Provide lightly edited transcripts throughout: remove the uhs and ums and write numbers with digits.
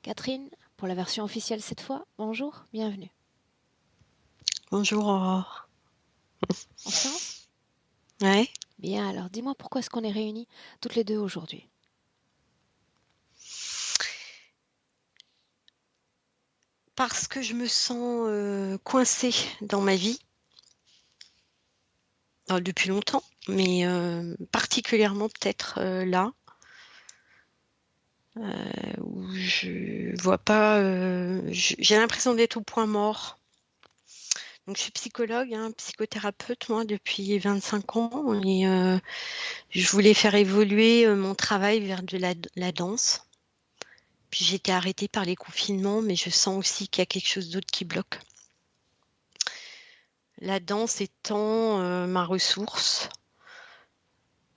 Catherine, pour la version officielle cette fois, bonjour, bienvenue. Bonjour Aurore. En France? Ouais, Bien, alors dis-moi pourquoi est-ce qu'on est réunis toutes les deux aujourd'hui? parce que je me sens coincée dans ma vie depuis longtemps, mais particulièrement peut-être là, où je vois pas, j'ai l'impression d'être au point mort. Donc je suis psychologue, hein, psychothérapeute moi depuis 25 ans et je voulais faire évoluer mon travail vers de la danse. Puis j'ai été arrêtée par les confinements, mais je sens aussi qu'il y a quelque chose d'autre qui bloque. La danse étant ma ressource,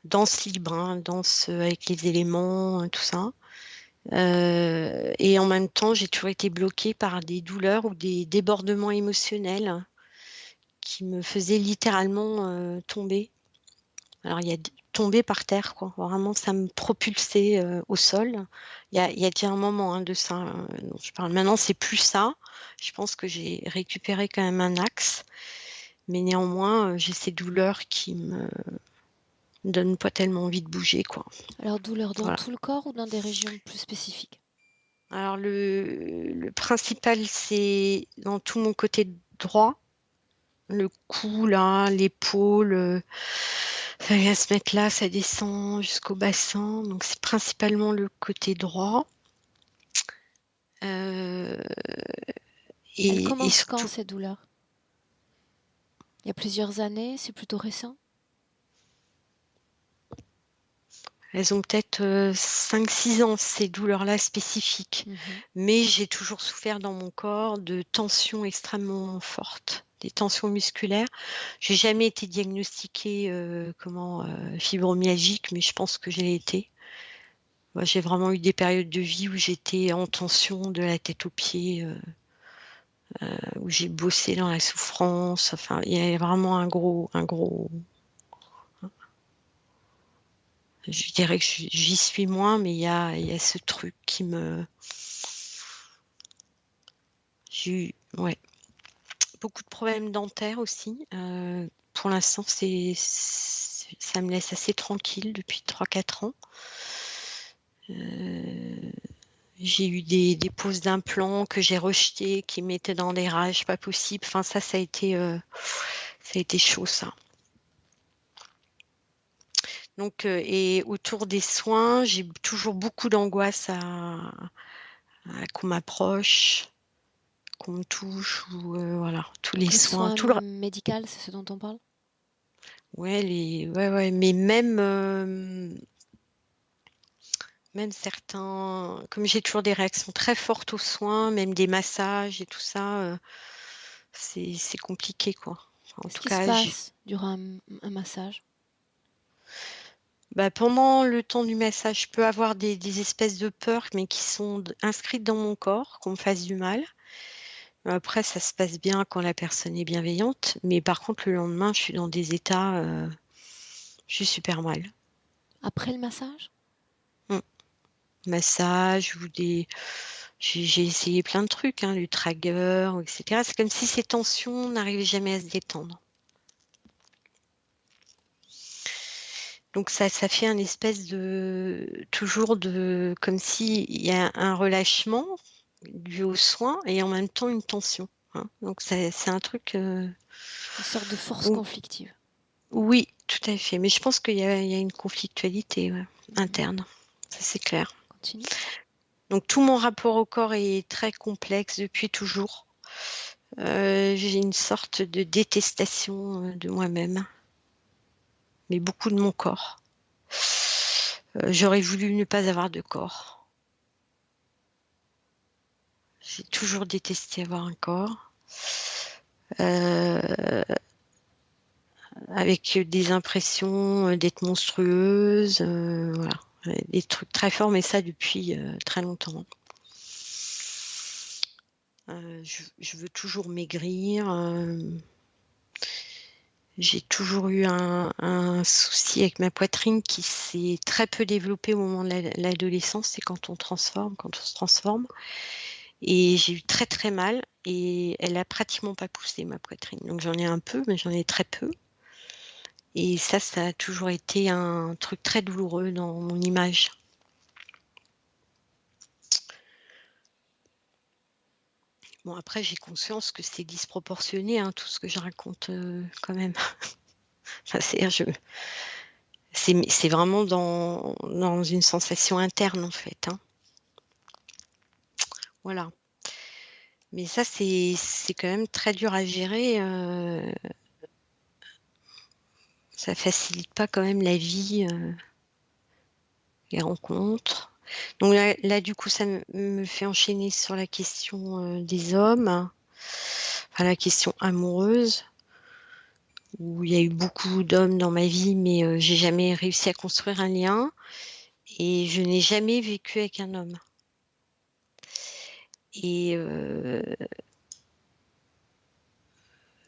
danse libre, hein, danse avec les éléments, tout ça. Et en même temps, j'ai toujours été bloquée par des douleurs ou des débordements émotionnels qui me faisaient littéralement tomber. Alors, tomber par terre, quoi. Vraiment, ça me propulsait au sol. Il y a déjà un moment de ça dont je parle. Maintenant, c'est plus ça. Je pense que j'ai récupéré quand même un axe. Mais néanmoins, j'ai ces douleurs qui me donnent pas tellement envie de bouger, quoi. Alors douleur dans Voilà. tout le corps ou dans des régions plus spécifiques? Alors le principal, c'est dans tout mon côté droit, le cou là, l'épaule, ça vient se mettre là, ça descend jusqu'au bassin. Donc c'est principalement le côté droit. Euh, Elle et commence quand surtout, ces douleurs? Il y a plusieurs années, c'est plutôt récent? elles ont peut-être 5-6 ans, ces douleurs-là spécifiques. Mhm. Mais j'ai toujours souffert dans mon corps de tensions extrêmement fortes, des tensions musculaires. J'ai jamais été diagnostiquée fibromyalgique, mais je pense que je l'ai été. Moi, j'ai vraiment eu des périodes de vie où j'étais en tension de la tête aux pieds, où j'ai bossé dans la souffrance. Enfin, il y a vraiment un gros. Je dirais que j'y suis moins, mais il y a ce truc qui me. J'ai eu, ouais, beaucoup de problèmes dentaires aussi. Pour l'instant, ça me laisse assez tranquille depuis 3-4 ans. Euh, j'ai eu des poses d'implants que j'ai rejetées, qui m'étaient dans des rages pas possibles. Enfin, ça a été chaud, ça. Donc, et autour des soins, j'ai toujours beaucoup d'angoisse à qu'on m'approche, qu'on me touche, ou voilà, tous les Donc les soins, soins tout le. médicaux, c'est ce dont on parle? Ouais, ouais, mais même certains, comme j'ai toujours des réactions très fortes aux soins, même des massages et tout ça, c'est compliqué, quoi. Enfin, en Qu'est-ce tout qui se cas, passe durant un massage? bah, pendant le temps du massage, je peux avoir des espèces de peurs, mais qui sont inscrites dans mon corps, qu'on me fasse du mal. Après, ça se passe bien quand la personne est bienveillante, mais par contre, le lendemain, je suis dans des états, je suis super mal. Après le massage? Mm. Massage ou j'ai essayé plein de trucs, hein, le trager, etc. C'est comme si ces tensions n'arrivaient jamais à se détendre. Donc ça fait un espèce de toujours de comme si il y a un relâchement dû aux soins et en même temps une tension, hein. Donc c'est un truc Une sorte de force où- conflictive. oui, tout à fait. Mais je pense qu'il y a une conflictualité, ouais, Mhm. interne. Ça c'est clair. Continue. Donc tout mon rapport au corps est très complexe depuis toujours. J'ai une sorte de détestation de moi-même, mais beaucoup de mon corps. J'aurais voulu ne pas avoir de corps. J'ai toujours détesté avoir un corps. Euh, avec des impressions d'être monstrueuse, voilà. Des trucs très forts, mais ça depuis très longtemps. Je veux toujours maigrir. J'ai toujours eu un souci avec ma poitrine qui s'est très peu développé au moment de l'adolescence, c'est quand on se transforme. Et j'ai eu très très mal et elle a pratiquement pas poussé ma poitrine. Donc j'en ai un peu, mais j'en ai très peu. Et ça a toujours été un truc très douloureux dans mon image. Bon, après, j'ai conscience que c'est disproportionné, hein, tout ce que je raconte quand même. Enfin, c'est vraiment dans une sensation interne, en fait. Hein. Voilà. Mais ça, c'est quand même très dur à gérer. Ça facilite pas quand même la vie, les rencontres. Donc là, du coup, ça me fait enchaîner sur la question des hommes, enfin, la question amoureuse, où il y a eu beaucoup d'hommes dans ma vie, mais j'ai jamais réussi à construire un lien et je n'ai jamais vécu avec un homme. Et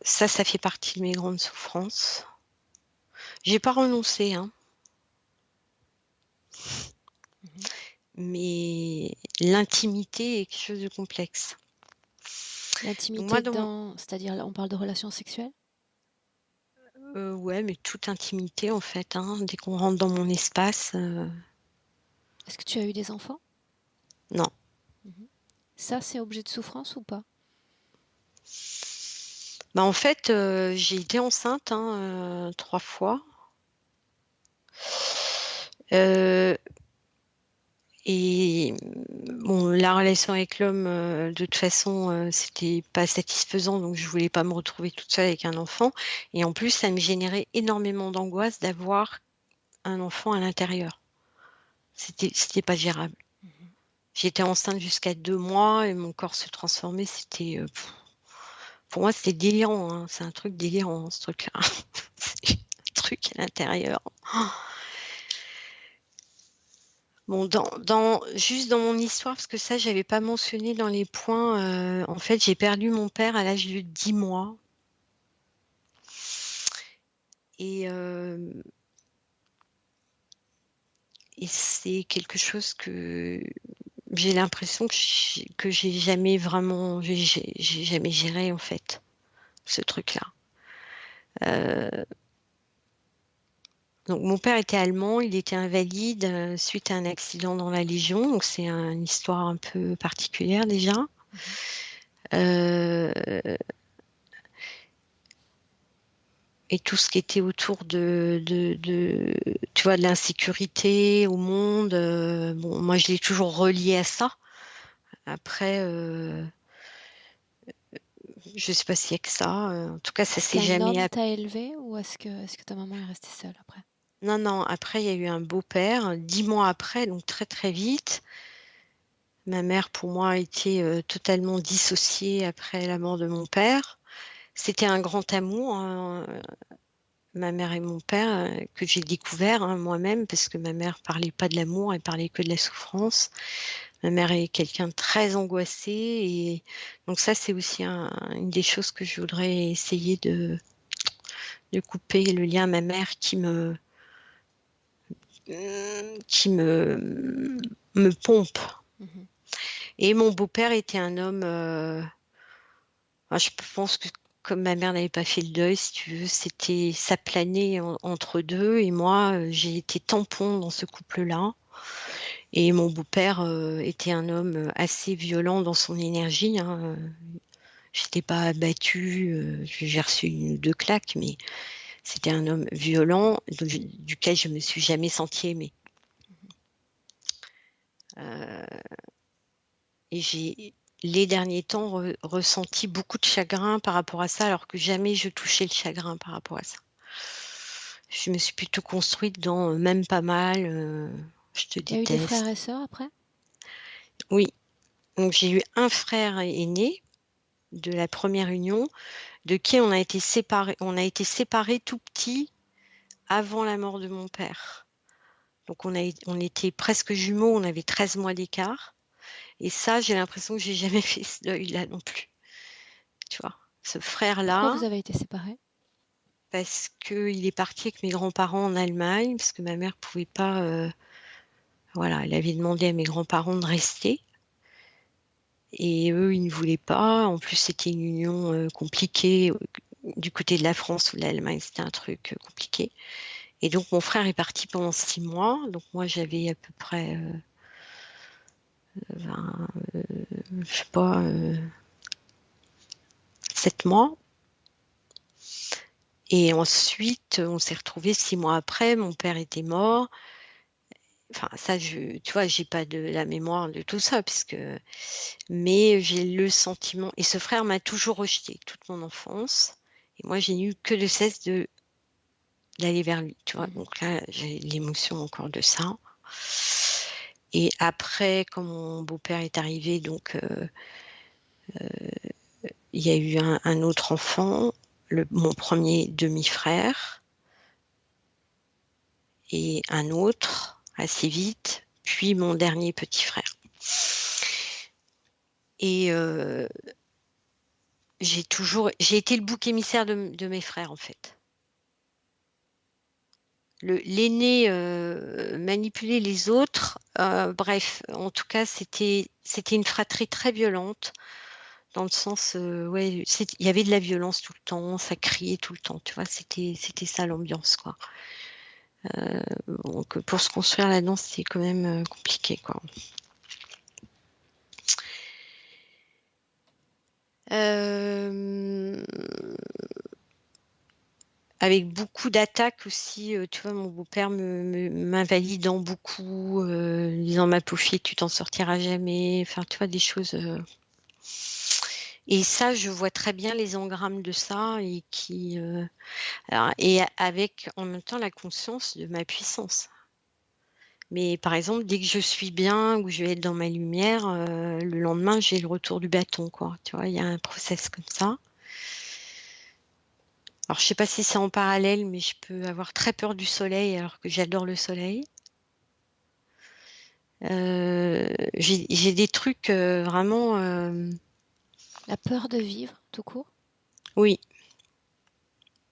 ça fait partie de mes grandes souffrances. J'ai pas renoncé, hein, Mhm. mais l'intimité est quelque chose de complexe. Donc moi, L'intimité c'est-à-dire, on parle de relations sexuelles? ouais, mais toute intimité en fait, hein, dès qu'on rentre dans mon espace, Est-ce que tu as eu des enfants? non. Mhm. Ça, c'est objet de souffrance ou pas? Bah, en fait, j'ai été enceinte, hein, 3 fois. Heu et bon, la relation avec l'homme, de toute façon, c'était pas satisfaisant, donc je voulais pas me retrouver toute seule avec un enfant et en plus, ça me générait énormément d'angoisse d'avoir un enfant à l'intérieur. C'était pas gérable. Mhm. J'étais enceinte jusqu'à 2 mois et mon corps se transformait, c'était, pour moi, c'était délirant, hein. C'est un truc délirant, ce truc-là. C'est un truc à l'intérieur. Bon, juste dans mon histoire, parce que ça, j'avais pas mentionné dans les points, en fait, j'ai perdu mon père à l'âge de 10 mois. Et, et c'est quelque chose que j'ai l'impression que j'ai jamais vraiment, j'ai jamais géré, en fait, ce truc-là. Euh, Donc mon père était allemand, il était invalide suite à un accident dans la Légion, donc c'est une histoire un peu particulière déjà. Mhm. Euh, et tout ce qui était autour tu vois, de l'insécurité au monde, bon, moi je l'ai toujours relié à ça. Après, je sais pas s'il y a que ça. En tout cas, ça Est-ce s'est qu'un jamais. homme t'a élevé ou est-ce que ta maman est restée seule après? Non, non. Après, il y a eu un beau-père 10 mois après, donc très très vite. Ma mère, pour moi, a été totalement dissociée après la mort de mon père. C'était un grand amour, hein, ma mère et mon père, que j'ai découvert hein, moi-même, parce que ma mère parlait pas de l'amour, elle parlait que de la souffrance. Ma mère est quelqu'un de très angoissé, et donc ça, c'est aussi une des choses que je voudrais essayer de couper le lien à ma mère qui me pompe. Mhm. Et mon beau-père était un homme. Enfin, je pense que comme ma mère n'avait pas fait le deuil, si tu veux, ça planait entre deux. Et moi, j'ai été tampon dans ce couple-là. Et mon beau-père était un homme assez violent dans son énergie. Hein. J'étais pas abattue, j'ai reçu une ou deux claques, mais c'était un homme violent duquel je me suis jamais sentie aimée. Euh, et j'ai les derniers temps ressenti beaucoup de chagrin par rapport à ça, alors que jamais je touchais le chagrin par rapport à ça. Je me suis plutôt construite dans même pas mal, je te Tu as eu des frères déteste. et sœurs après? Oui, donc j'ai eu un frère aîné de la première union, de qui on a été séparés. On a été séparés tout petit avant la mort de mon père. Donc on était presque jumeaux, on avait 13 mois d'écart. Et ça, j'ai l'impression que j'ai jamais fait ce deuil-là non plus. Tu vois, ce Pourquoi frère-là, vous avez été séparés? parce qu'il est parti avec mes grands-parents en Allemagne, parce que ma mère pouvait pas. Voilà, elle avait demandé à mes grands-parents de rester. Et eux, ils ne voulaient pas. En plus, c'était une union compliquée du côté de la France ou de l'Allemagne. C'était un truc compliqué. Et donc, mon frère est parti pendant 6 mois. Donc, moi, j'avais à peu près, 20, je sais pas, 7 mois. Et ensuite, on s'est retrouvés 6 mois après. Mon père était mort. Enfin, ça, tu vois, j'ai pas de la mémoire de tout ça, mais j'ai le sentiment. Et ce frère m'a toujours rejeté toute mon enfance. Et moi, j'ai eu que le cesse d'aller vers lui, tu vois. Donc là, j'ai l'émotion encore de ça. Et après, quand mon beau-père est arrivé, donc il y a eu un autre enfant, mon premier demi-frère, et un autre assez vite, puis mon dernier petit frère. Et j'ai été le bouc émissaire de mes frères en fait. L'aîné manipulait les autres. Bref, en tout cas, c'était une fratrie très violente, dans le sens, ouais, il y avait de la violence tout le temps, ça criait tout le temps, tu vois, c'était ça l'ambiance, quoi. Donc, pour se construire là-dedans, c'est quand même compliqué, quoi. Avec beaucoup d'attaques aussi, tu vois, mon beau-père m'invalidant beaucoup, disant ma pauvre fille, tu t'en sortiras jamais. Enfin, tu vois, des choses. Et ça, je vois très bien les engrammes de ça et avec en même temps la conscience de ma puissance. Mais par exemple, dès que je suis bien ou je vais être dans ma lumière, le lendemain, j'ai le retour du bâton, quoi. Tu vois, il y a un process comme ça. Alors, je sais pas si c'est en parallèle, mais je peux avoir très peur du soleil alors que j'adore le soleil. J'ai des trucs vraiment. La peur de vivre, tout court. Oui,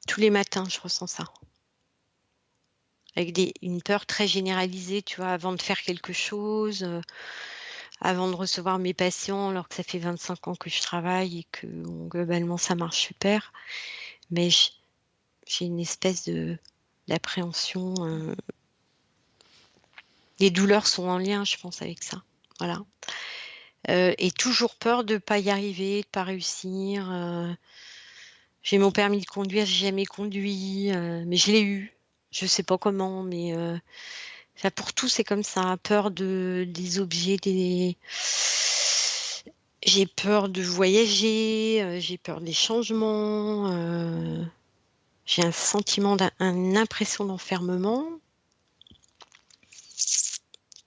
tous les matins, je ressens ça. Avec une peur très généralisée, tu vois, avant de faire quelque chose, avant de recevoir mes patients, alors que ça fait 25 ans que je travaille et que bon, globalement ça marche super. Mais j'ai une espèce d'appréhension. Les douleurs sont en lien, je pense, avec ça. Voilà. Et toujours peur de ne pas y arriver, de ne pas réussir. J'ai mon permis de conduire, j'ai jamais conduit, mais je l'ai eu. Je sais pas comment, mais ça, pour tout, c'est comme ça. Peur des objets, j'ai peur de voyager, j'ai peur des changements, j'ai un sentiment, une impression d'enfermement.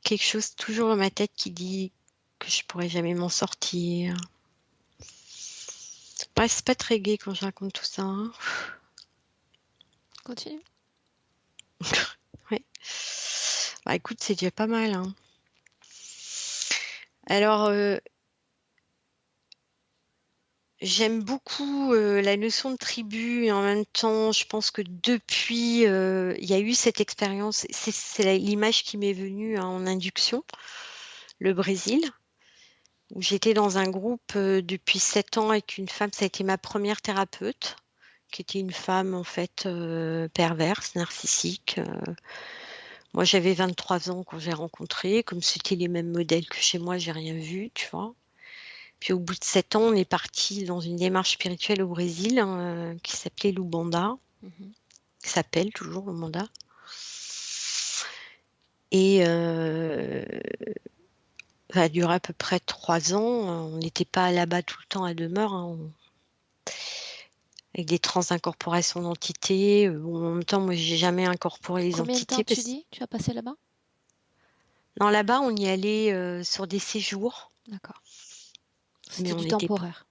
Quelque chose toujours dans ma tête qui dit que je pourrais jamais m'en sortir. Bref, c'est pas très gai quand je raconte tout ça, hein. Continue. Ouais. Bah écoute, c'est déjà pas mal, hein. Alors, j'aime beaucoup la notion de tribu et en même temps, je pense que depuis, il y a eu cette expérience, c'est l'image qui m'est venue, hein, en induction, le Brésil, où j'étais dans un groupe depuis 7 ans avec une femme, ça a été ma première thérapeute, qui était une femme en fait perverse, narcissique. Moi, j'avais 23 ans quand j'ai rencontré, comme c'était les mêmes modèles que chez moi, j'ai rien vu, tu vois. Puis au bout de 7 ans, on est parti dans une démarche spirituelle au Brésil, hein, qui s'appelait l'Ubanda, Mhm. qui s'appelle toujours l'Ubanda. Et ça a duré à peu près 3 ans. On n'était pas là-bas tout le temps à demeure, hein, avec des transincorporations d'entités. Bon, en même temps, moi, j'ai jamais incorporé les Combien de temps entités. tu dis tu as passé là-bas? Non, là-bas, on y allait sur des séjours, D'accord. mais C'était on du n'était pas. temporaire.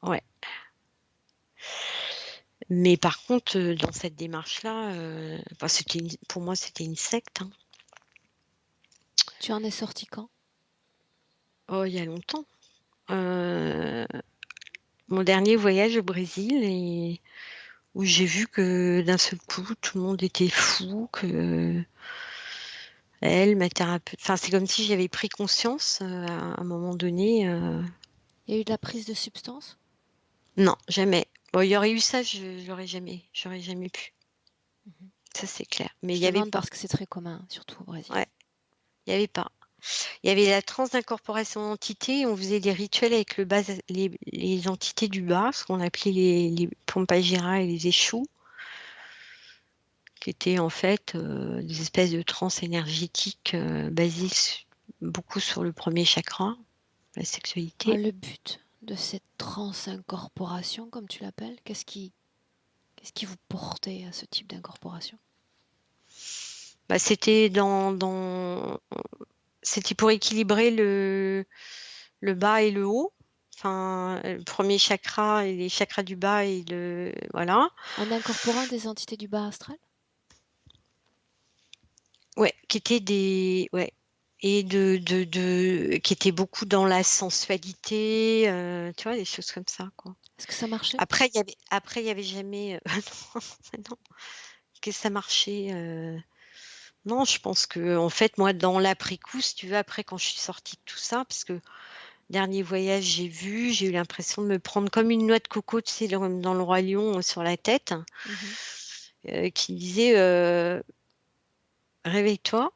Ouais. Mais par contre, dans cette démarche-là, enfin, pour moi, c'était une secte, hein. Tu en es sorti quand? Oh, il y a longtemps. Euh, Mon dernier voyage au Brésil, et où j'ai vu que d'un seul coup, tout le monde était fou, que elle, ma thérapeute, enfin, c'est comme si j'avais pris conscience à un moment donné. Il y a eu de la prise de substance? Non, jamais. Bon, il y aurait eu ça, j'aurais jamais pu. Mhm. Ça, c'est clair. Mais il Je n'y avait demande pas. parce que c'est très commun, surtout au Brésil. Ouais, il n'y avait pas. Il y avait la transe d'incorporation d'entités. On faisait des rituels avec les entités du bas, ce qu'on appelait les Pompagira et les échous, qui étaient en fait des espèces de transes énergétiques basées beaucoup sur le premier chakra, la Alors, sexualité. le but de cette transincorporation, comme tu l'appelles, qu'est-ce qui vous portait à ce type d'incorporation? Bah, c'était pour équilibrer le bas et le haut. Enfin, le premier chakra et les chakras du bas et voilà. En incorporant des entités du bas astral? Ouais, qui étaient ouais, et qui étaient beaucoup dans la sensualité, tu vois, des choses comme ça, quoi. Est-ce que ça marchait? Après, il y avait jamais, non, non, que ça marchait, non, je pense que, en fait, moi, dans l'après-coup, si tu veux, après, quand je suis sortie de tout ça, parce que dernier voyage, j'ai eu l'impression de me prendre comme une noix de coco, tu sais, dans le Roi Lion, sur la tête, Mhm. qui disait, réveille-toi.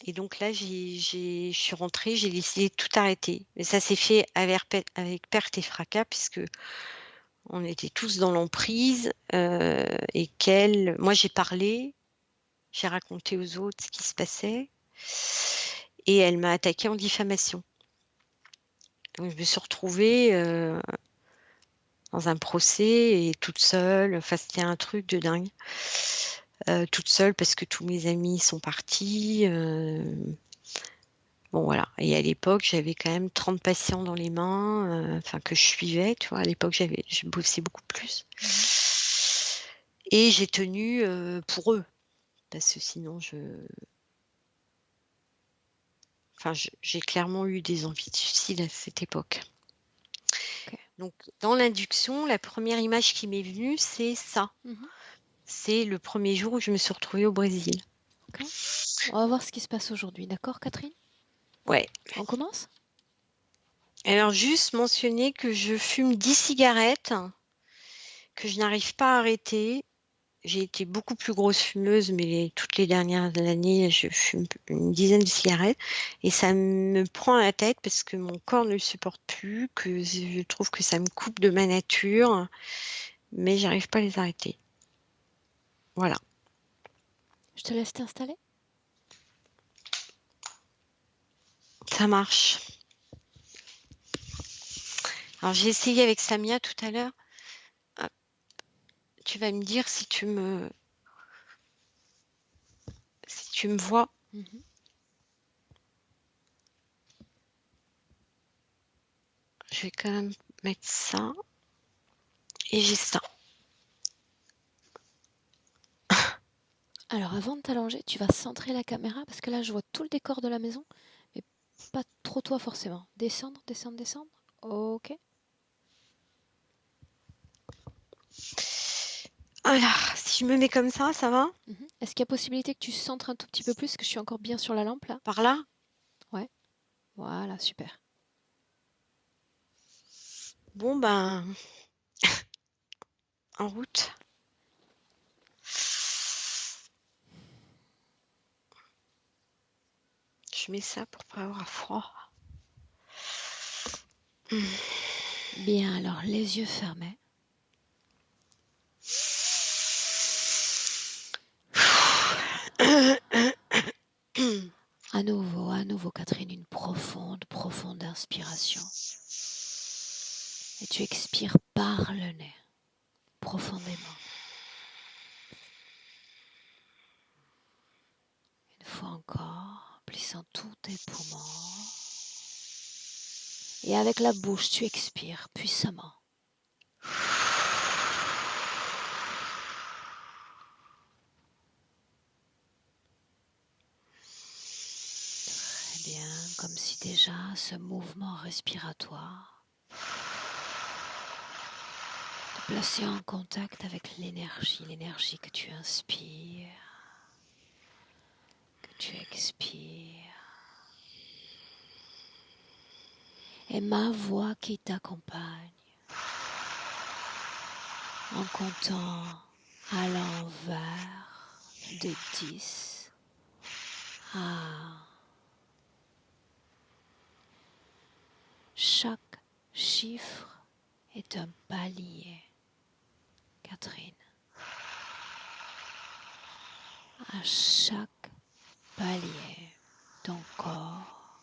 Et donc là, je suis rentrée, j'ai décidé de tout arrêter. Mais ça s'est fait avec perte et fracas, puisque on était tous dans l'emprise, et moi j'ai parlé, j'ai raconté aux autres ce qui se passait, et elle m'a attaquée en diffamation. Donc je me suis retrouvée dans un procès et toute seule. Enfin, c'était un truc de dingue. Toute seule parce que tous mes amis sont partis. Bon, voilà. Et à l'époque, j'avais quand même 30 patients dans les mains, enfin, que je suivais, tu vois. À l'époque, je bossais beaucoup plus. Mhm. Et j'ai tenu pour eux, parce que sinon, enfin, j'ai clairement eu des envies de suicide à cette époque. Ok. Donc, dans l'induction, la première image qui m'est venue, c'est ça. Mhm. C'est le premier jour où je me suis retrouvée au Brésil. Ok. On va voir ce qui se passe aujourd'hui, d'accord, Catherine? Ouais. On commence? Alors, juste mentionner que je fume 10 cigarettes, que je n'arrive pas à arrêter. J'ai été beaucoup plus grosse fumeuse, mais toutes les dernières années, je fume une dizaine de cigarettes et ça me prend la tête parce que mon corps ne le supporte plus, que je trouve que ça me coupe de ma nature, mais j'arrive pas à les arrêter. Voilà, Je te laisse t'installer. ça marche. Alors j'ai essayé avec Samia tout à l'heure. Ah, tu vas me dire si tu me vois. Mhm. Je vais quand même mettre ça et j'ai ça. Alors, avant de t'allonger, tu vas centrer la caméra parce que là, je vois tout le décor de la maison, mais pas trop toi forcément. Descendre, descendre, descendre. Ok. Voilà, si je me mets comme ça va? Mhm. Est-ce qu'il y a possibilité que tu centres un tout petit peu plus, parce que je suis encore bien sur la lampe là? Par là? Ouais. Voilà, super. Bon ben, en route. Je mets ça pour pas avoir froid. Bien, alors les yeux fermés. À nouveau, Catherine, une profonde, profonde inspiration. Et tu expires par le nez, profondément. Une fois encore, plissant tous tes poumons. Et avec la bouche, tu expires puissamment. Très bien, comme si déjà ce mouvement respiratoire te placer en contact avec l'énergie que tu inspires, que tu expires. Et ma voix qui t'accompagne en comptant à l'envers de 10 à chaque chiffre est un palier, Catherine. À chaque palier, ton corps,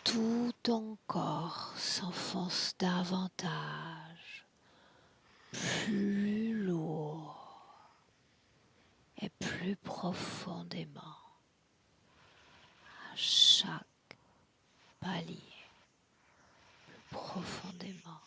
tout ton corps s'enfonce davantage, plus lourd et plus profondément. À chaque palier, plus profondément.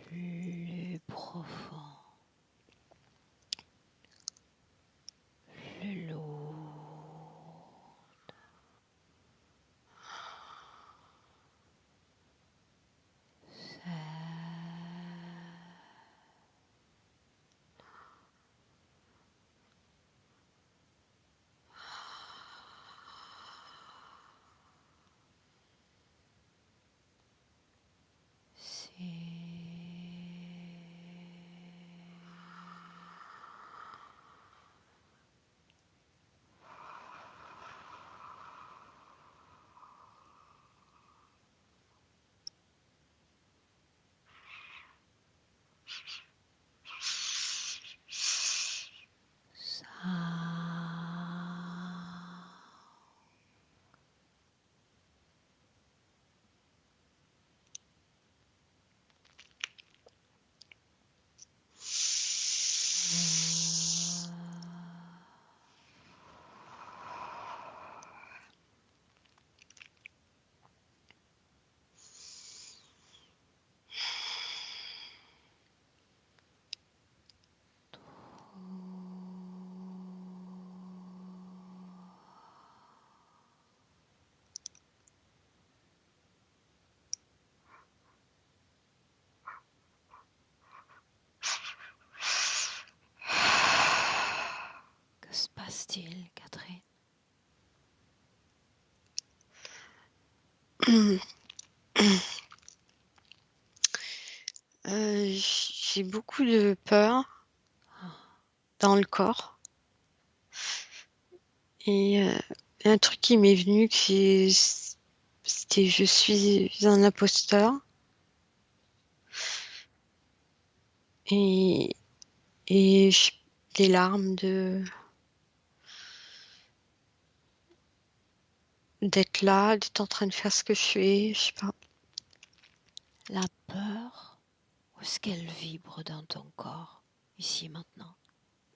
Plus profond, plus lourd. Que se passe-t-il, Catherine? J'ai beaucoup de peur dans le corps. Et un truc qui m'est venu, c'était je suis un imposteur. Et, et des larmes d'être là, d'être en train de faire ce que je fais, je sais pas. La peur, où est-ce qu'elle vibre dans ton corps, ici et maintenant?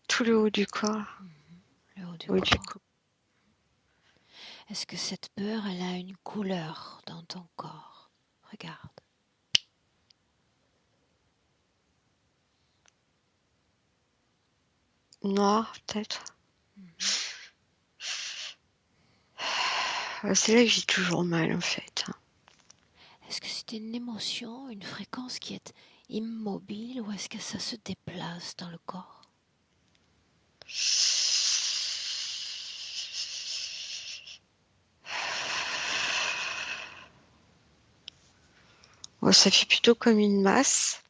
Tout le haut du corps. Le haut du Haut du corps. corps. Est-ce que cette peur, elle a une couleur dans ton corps? Regarde. Noir, peut-être. C'est là que j'ai toujours mal, en fait. Est-ce que c'est une émotion, une fréquence qui est immobile ou est-ce que ça se déplace dans le corps? Ouais, ça fait plutôt comme une masse.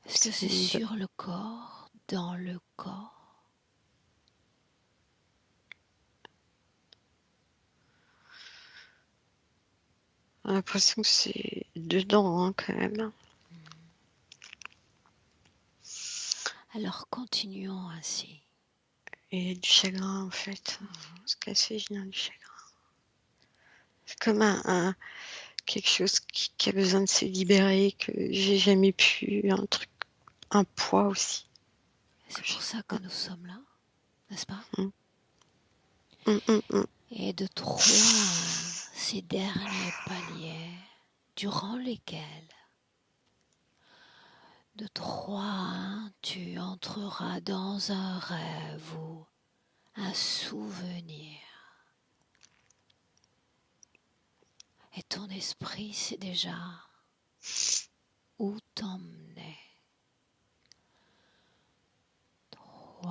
Est-ce que c'est sur le corps, dans le corps? J'ai l'impression que c'est dedans, hein, quand même. Alors continuons ainsi. Et du chagrin, en fait. Se casser, je viens du chagrin. C'est comme quelque chose qui a besoin de se libérer, que j'ai jamais pu, un truc, un poids aussi. C'est pour ça que nous sommes là, n'est-ce pas? Mm. Mm, mm, mm. Et de 3, ces derniers paliers, durant lesquels, de 3 à 1, tu entreras dans un rêve ou un souvenir. Et ton esprit sait déjà où t'emmener. 3,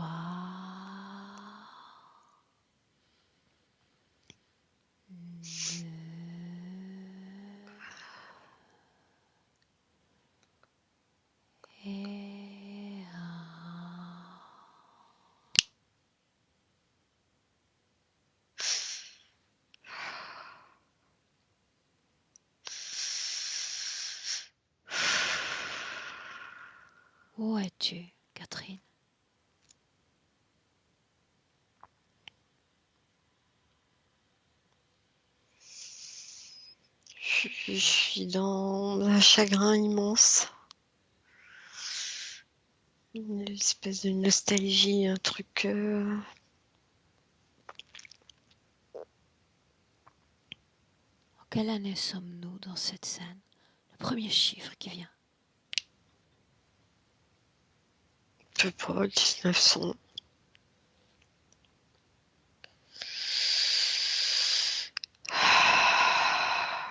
2, et 1. Où es-tu, Catherine? Je suis dans un chagrin immense. Une espèce de nostalgie, un truc. En quelle année sommes-nous dans cette scène? Le premier chiffre qui vient. Peu près 1900.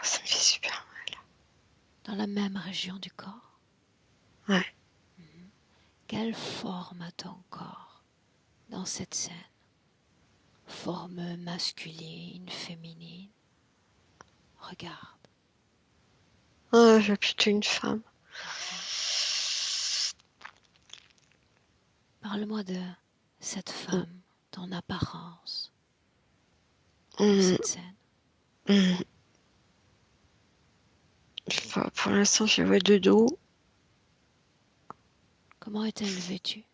Ça me fait super Dans la même région du corps. mal. Ouais. Quelle forme a ton corps dans cette scène? Forme masculine, féminine? Regarde. Ah, j'ai plutôt une femme. Parle-moi de cette femme, ton apparence dans Mm, cette scène. mm. Enfin, pour l'instant, je vois de dos. Comment est-elle vêtue?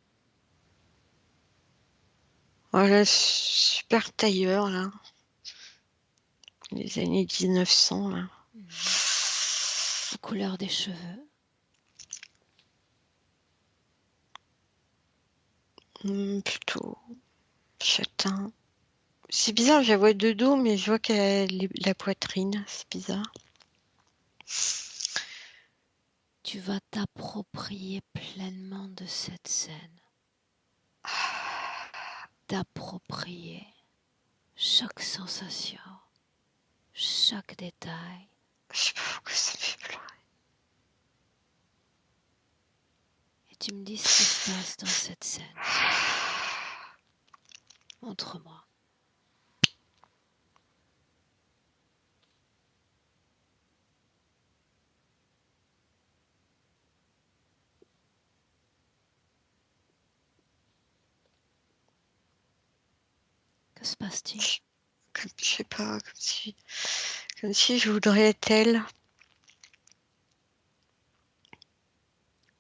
Voilà, super tailleur, là. Les années 1900, là. La couleur des cheveux? Plutôt châtain. C'est bizarre, je la vois de dos, mais je vois qu'elle a la poitrine. C'est bizarre. Tu vas t'approprier pleinement de cette scène. T'approprier chaque sensation, chaque détail. Je sais pas pourquoi ça me fait pleurer. Et tu me dis ce qui se passe dans cette scène. Montre-moi. Que se passe-t-il? Je sais pas, comme si je voudrais être elle.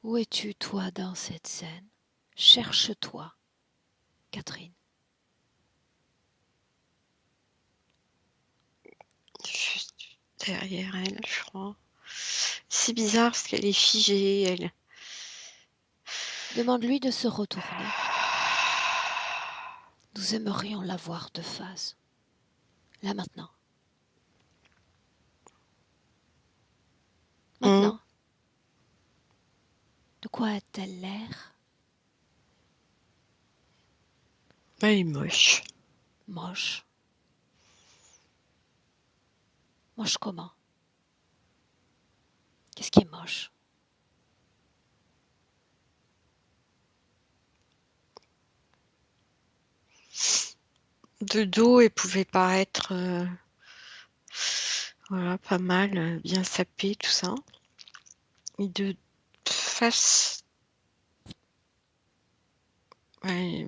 Où es-tu, toi, dans cette scène? Cherche-toi, Catherine. Juste derrière elle, je crois. C'est bizarre parce qu'elle est figée, elle. Demande-lui de se retourner. Nous aimerions la voir de face. Là maintenant. Maintenant. De quoi a-t-elle l'air? Elle est moche. Moche. Moche comment? Qu'est-ce qui est moche? De dos, elle pouvait paraître Voilà, pas mal, bien sapé, tout ça. Et de face, ouais,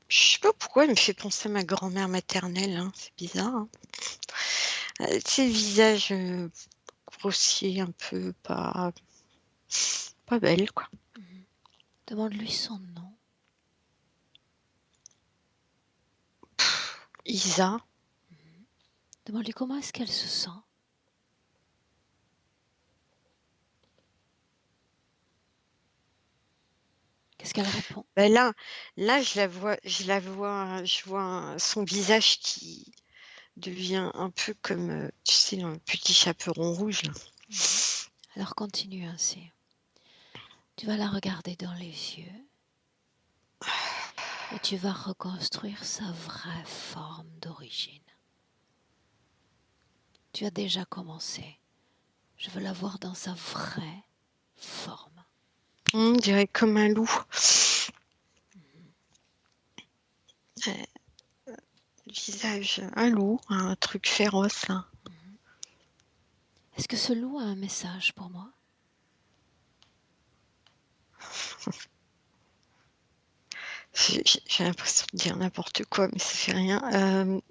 je sais pas pourquoi, il me fait penser à ma grand-mère maternelle, hein, c'est bizarre. Hein. Tu sais, le visage grossier, un peu pas belle, quoi. Demande-lui son nom. Isa, Demande-lui comment est-ce qu'elle se sent. Qu'est-ce qu'elle répond? ben là, je vois son visage qui devient un peu comme, tu sais, un petit chaperon rouge, là. Alors continue ainsi. Tu vas la regarder dans les yeux et tu vas reconstruire sa vraie forme d'origine. Tu as déjà commencé. Je veux la voir dans sa vraie forme. On dirait comme un loup. Le visage, un loup, un truc féroce, là. Est-ce que ce loup a un message pour moi? J'ai l'impression de dire n'importe quoi, mais ça fait rien.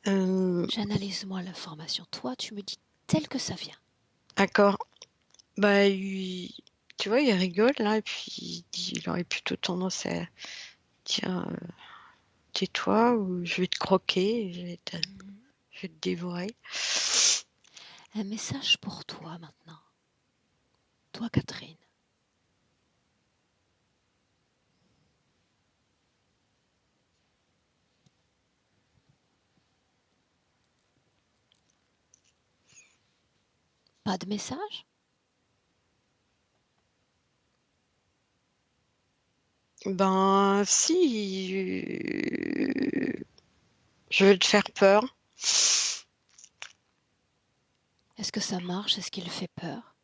J'analyse moi l'information. Toi, tu me dis tel que ça vient. D'accord. Bah, tu vois, il rigole, là, et puis il aurait plutôt tendance à dire tais-toi ou je vais te croquer, je vais te dévorer. Un message pour toi maintenant. Toi, Catherine. Pas de message? Ben, si, je veux te faire peur. Est-ce que ça marche? Est-ce qu'il fait peur?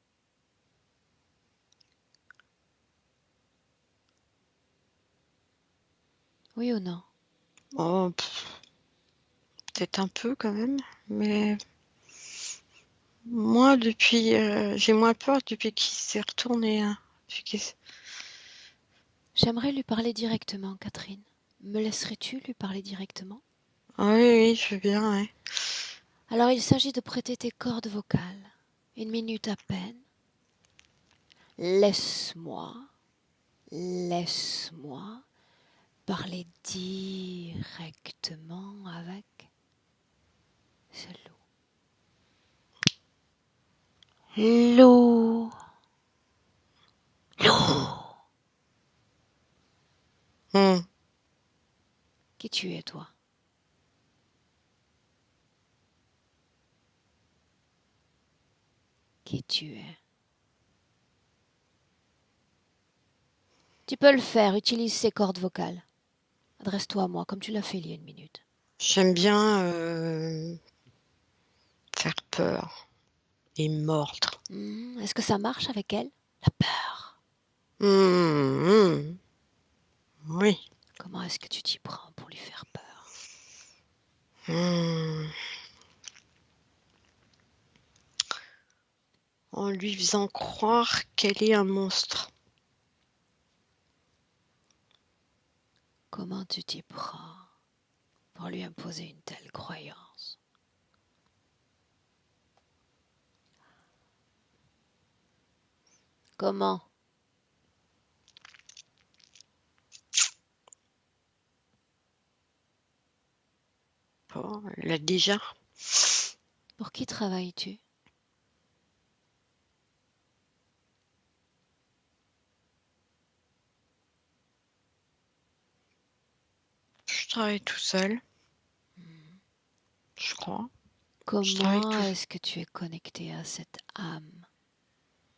Oui ou non? Oh, peut-être un peu quand même, mais moi, j'ai moins peur depuis qu'il s'est retourné. Hein. J'aimerais lui parler directement, Catherine. Me laisserais-tu lui parler directement? Ah oui, oui, je veux bien, ouais. Alors il s'agit de prêter tes cordes vocales. 1 minute à peine. Laisse-moi parler directement avec ce loup. Loup. Loup. Hmm. Qui tu es, toi? Qui tu es? Tu peux le faire, utilise ces cordes vocales. Adresse-toi à moi comme tu l'as fait il y a 1 minute. J'aime bien faire peur et mordre. Est-ce que ça marche avec elle? La peur. Hmm, oui. Comment est-ce que tu t'y prends pour lui faire peur? Hmm. En lui faisant croire qu'elle est un monstre. Comment tu t'y prends pour lui imposer une telle croyance? Comment? Oh, elle l'a déjà. Pour qui travailles-tu? Je travaille tout seul, je crois. Je travaille Comment tout. est-ce que tu es connecté à cette âme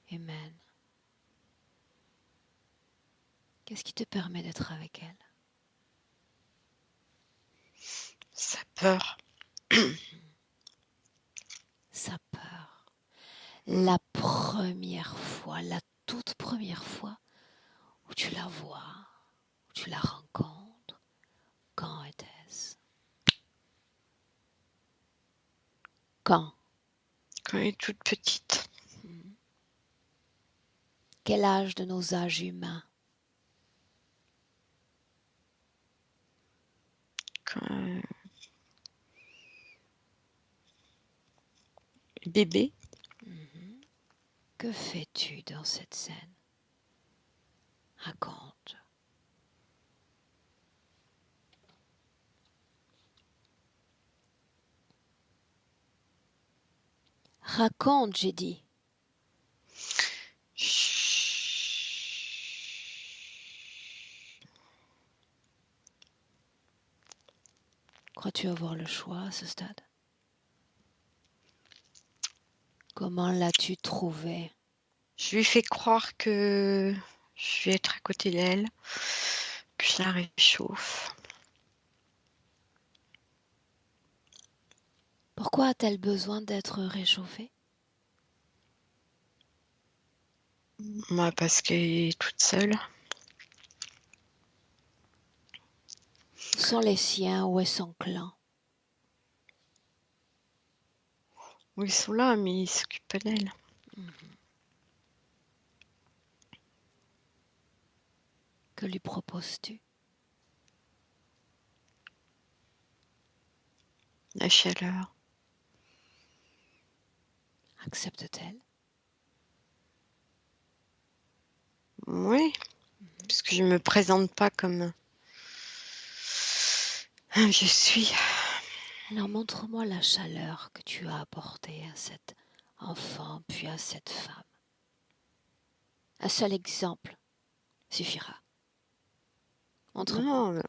humaine? Qu'est-ce qui te permet d'être avec elle? Sa peur. Sa peur. La première fois, la toute première fois où tu la vois, où tu la rencontres, quand était-ce? Quand? quand elle est toute petite. Quel âge de nos âges humains? Quand, bébé. Que fais-tu dans cette scène? Raconte. Raconte, j'ai dit. Crois-tu avoir le choix à ce stade? Comment l'as-tu trouvé? Je lui fais croire que je vais être à côté d'elle, que je la réchauffe. Pourquoi a-t-elle besoin d'être réchauffée? Moi, parce qu'elle est toute seule. Où sont les siens? Où est son clan? Oui, ils sont là, mais ils s'occupent pas d'elle. Que lui proposes-tu? La chaleur. Accepte-t-elle? Oui, parce que je me présente pas comme je suis. Alors montre-moi la chaleur que tu as apportée à cet enfant puis à cette femme. Un seul exemple suffira. Montre-moi. Non,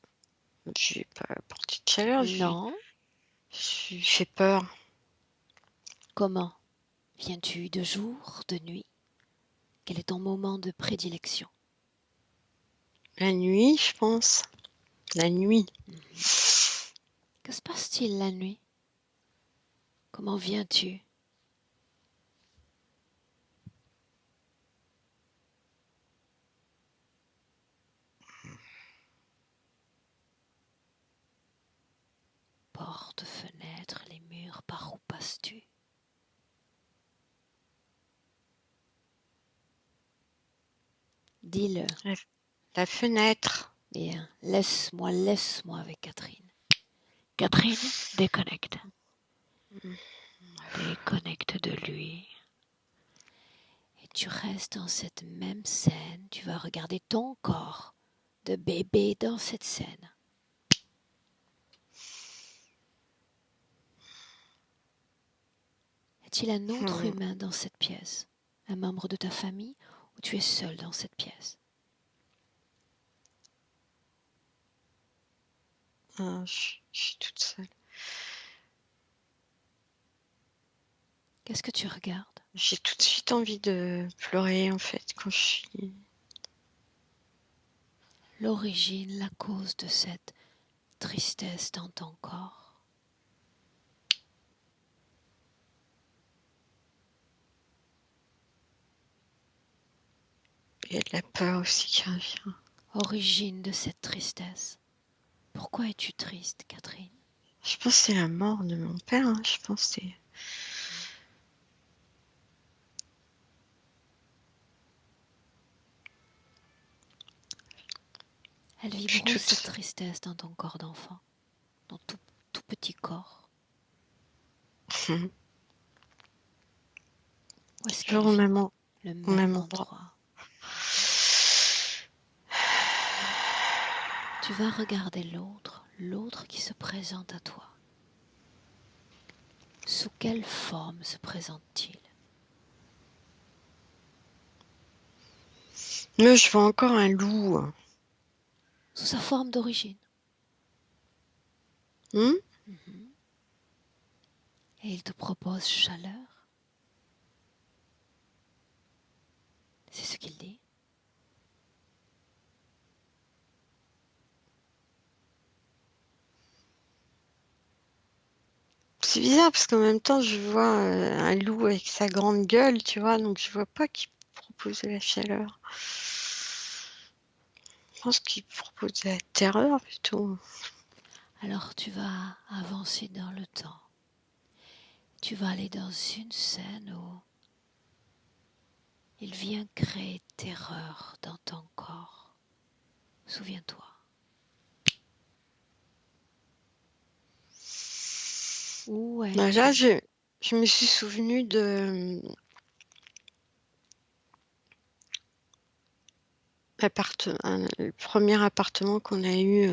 je n'ai pas apporté de chaleur. Non. Je lui fais peur. Comment? Viens-tu de jour, de nuit? Quel est ton moment de prédilection? La nuit, je pense. La nuit. Que se passe-t-il la nuit? Comment viens-tu? Porte, fenêtre, les murs, par où passes-tu? Dis-le. La fenêtre. Bien, laisse-moi avec Catherine. Catherine, déconnecte. Déconnecte de lui. Et tu restes dans cette même scène. Tu vas regarder ton corps de bébé dans cette scène. Est-il un autre humain dans cette pièce? Un membre de ta famille ou tu es seul dans cette pièce? Je suis toute seule. Qu'est-ce que tu regardes? J'ai tout de suite envie de pleurer, en fait, quand je suis... L'origine, la cause de cette tristesse dans ton corps. Il y a de la peur aussi qui revient. Origine de cette tristesse. Pourquoi es-tu triste, Catherine? Je pense que c'est la mort de mon père. Hein. Je pense que c'est... Elle vibre où cette tristesse dans ton corps d'enfant? Dans tout petit corps? Où est-ce qu'elle Toujours vibre? Le au même même endroit. endroit. Tu vas regarder l'autre qui se présente à toi. Sous quelle forme se présente-t-il? Mais je vois encore un loup. Sous sa forme d'origine. Hmm? Et il te propose chaleur. C'est ce qu'il dit. C'est bizarre parce qu'en même temps, je vois un loup avec sa grande gueule, tu vois, donc je vois pas qu'il propose de la chaleur. Je pense qu'il propose de la terreur plutôt. Alors tu vas avancer dans le temps. Tu vas aller dans une scène où il vient créer terreur dans ton corps. Souviens-toi. Où Là, es-tu? je me suis souvenu de le premier appartement qu'on a eu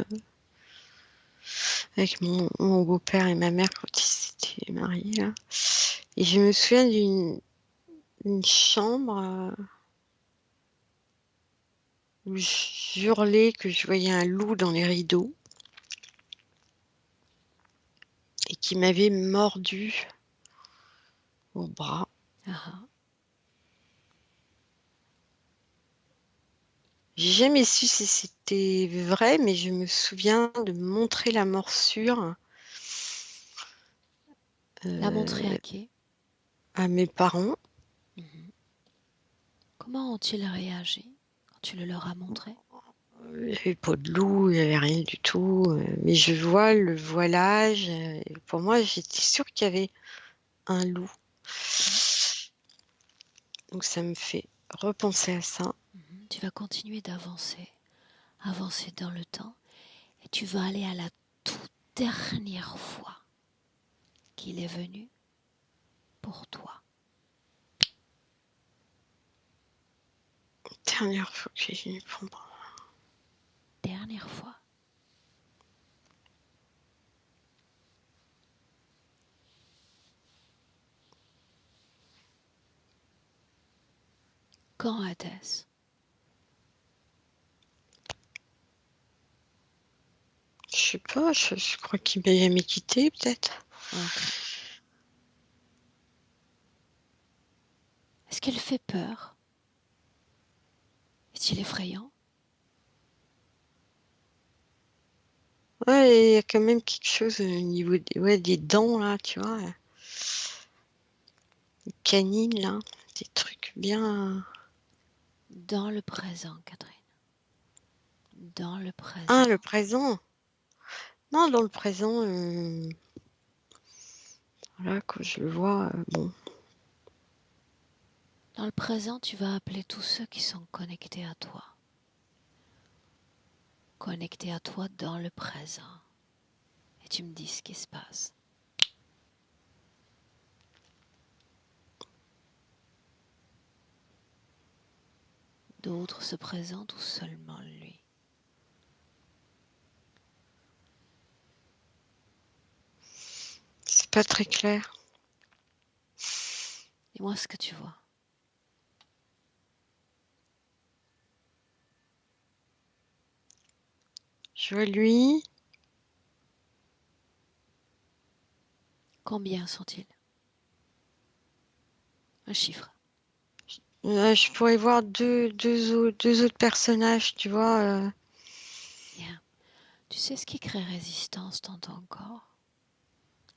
avec mon beau-père et ma mère quand ils s'étaient mariés, là. Et je me souviens d'une chambre où je hurlais que je voyais un loup dans les rideaux et qui m'avait mordu au bras. Ah, J'ai jamais su si c'était vrai, mais je me souviens de montrer la morsure la montrer euh, à qui? à mes parents. Mhm. Comment ont-ils réagi quand tu le leur as montré? Il n'y avait pas de loup, il n'y avait rien du tout. Mais je vois le voilage. Et pour moi, j'étais sûre qu'il y avait un loup. Mhm. Donc ça me fait repenser à ça. Tu vas continuer d'avancer, avancer dans le temps, et tu vas aller à la toute dernière fois qu'il est venu pour toi. Dernière fois que j'ai venu pour moi. Dernière fois. Quand était-ce? Je sais pas, je crois qu'il m'a jamais quitté, peut-être. Ok. Est-ce qu'il fait peur? Est-il effrayant? Ouais, il y a quand même quelque chose au niveau des dents, là, tu vois. Les canines, là. Des trucs bien. Dans le présent, Catherine. Dans le Ah, présent. le présent. Non, dans le présent, là, quand je le vois, bon. Dans le présent, tu vas appeler tous ceux qui sont connectés à toi. Connectés à toi dans le présent. Et tu me dis ce qui se passe. D'autres se présentent ou seulement lui? C'est pas très clair. Dis-moi ce que tu vois. Je vois lui. Combien sont-ils? Un chiffre. Je pourrais voir deux autres personnages, tu vois. Bien. Tu sais ce qui crée résistance dans ton corps?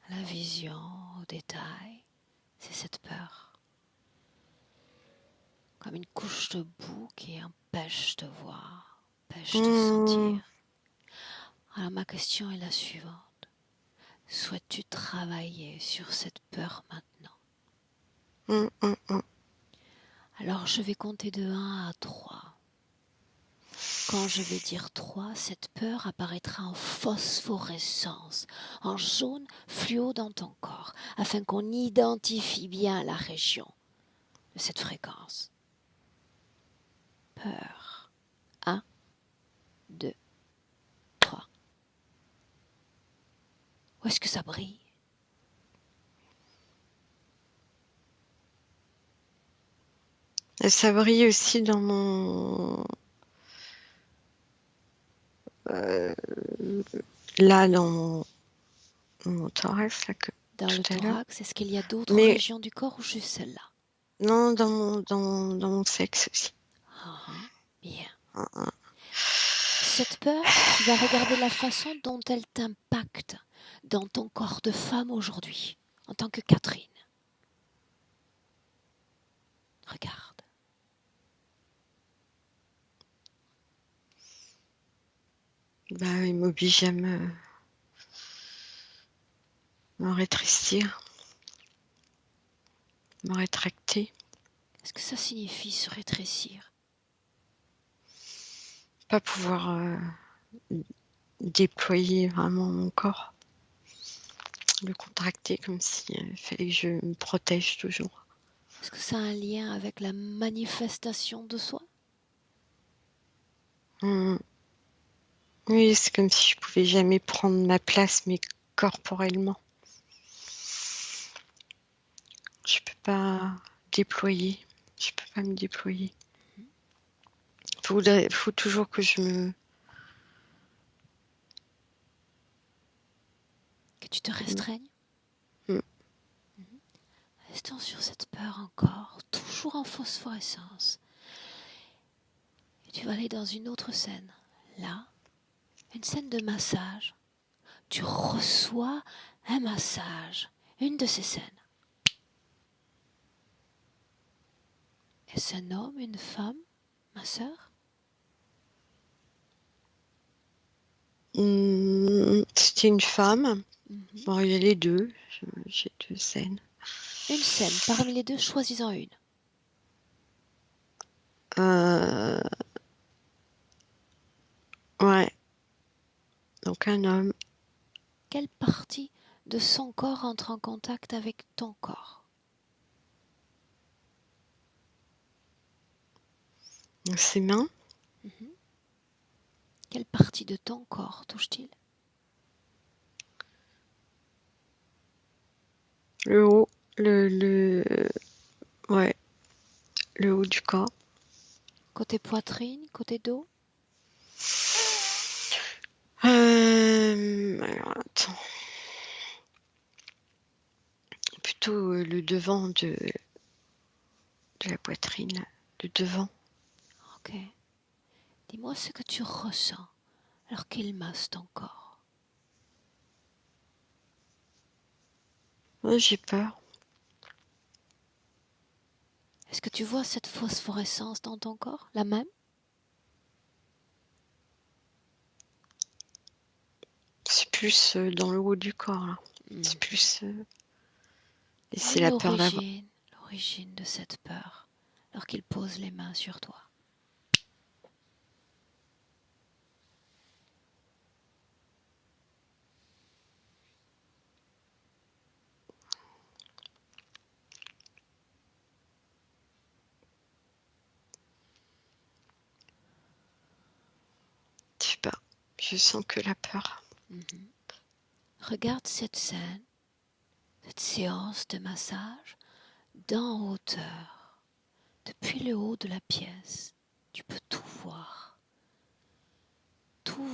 À la vision, au détail. C'est cette peur. Comme une couche de boue qui empêche de voir, empêche de sentir. Hum, Alors ma question est la suivante. Souhaites-tu travailler sur cette peur maintenant? hum. Alors je vais compter de 1 à 3. Quand je vais dire 3, cette peur apparaîtra en phosphorescence, en jaune fluo dans ton corps, afin qu'on identifie bien la région de cette fréquence. Peur. 1, 2, 3. Où est-ce que ça brille? Et ça brille aussi dans mon. euh, Là, dans mon thorax, là, Dans tout le à l'heure. thorax, est-ce qu'il y a d'autres Mais régions du corps ou juste celle-là? non, dans mon sexe aussi. Ah, bien. Hein, hein. Cette peur, tu vas regarder la façon dont elle t'impacte dans ton corps de femme aujourd'hui, en tant que Catherine. Regarde. Bah, il m'oblige à me rétrécir. me rétracter, Qu'est-ce que ça signifie, se rétrécir? pas pouvoir déployer vraiment mon corps, le contracter comme s'il fallait que je me protège toujours. Est-ce que ça a un lien avec la manifestation de soi? Mm. Oui, c'est comme si je pouvais jamais prendre ma place, mais corporellement. Je peux pas déployer, je peux pas me déployer. Faut toujours que Que tu te restreignes? Mm. Restons sur cette peur encore, toujours en phosphorescence. Et tu vas aller dans une autre scène. Là, une scène de massage. Tu reçois un massage. Une de ces scènes. Est-ce un homme, une femme, ma sœur? C'était une femme. Mhm. Bon, il y a les deux. J'ai deux scènes. Une scène, parmi les deux, choisis-en une. Ouais. Donc un homme. Quelle partie de son corps entre en contact avec ton corps? Ses mains. Mhm. Quelle partie de ton corps touche-t-il? Le haut. Ouais. Le haut du corps. Côté poitrine, côté dos? Alors, attends. Plutôt le devant de la poitrine. Le devant. Ok. Dis-moi ce que tu ressens alors qu'il masse ton corps. Ouais, j'ai peur. Est-ce que tu vois cette phosphorescence dans ton corps, la même? C'est plus dans le haut du corps, là. C'est plus... Et Dis-moi c'est la peur d'avoir... l'origine de cette peur alors qu'il pose les mains sur toi. Je sais pas. Je sens que la peur. Mhm. Regarde cette scène, cette séance de massage d'en hauteur, depuis le haut de la pièce. Tu peux tout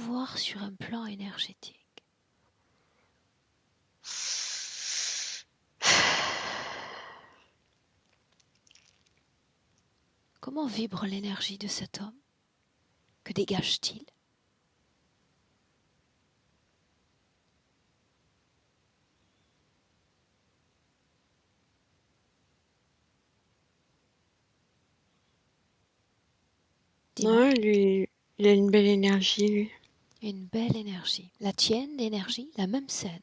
voir sur un plan énergétique. Comment vibre l'énergie de cet homme? Que dégage-t-il? Dis-moi, Ouais, lui, il a une belle énergie, lui. une belle énergie. La tienne, l'énergie, la même scène.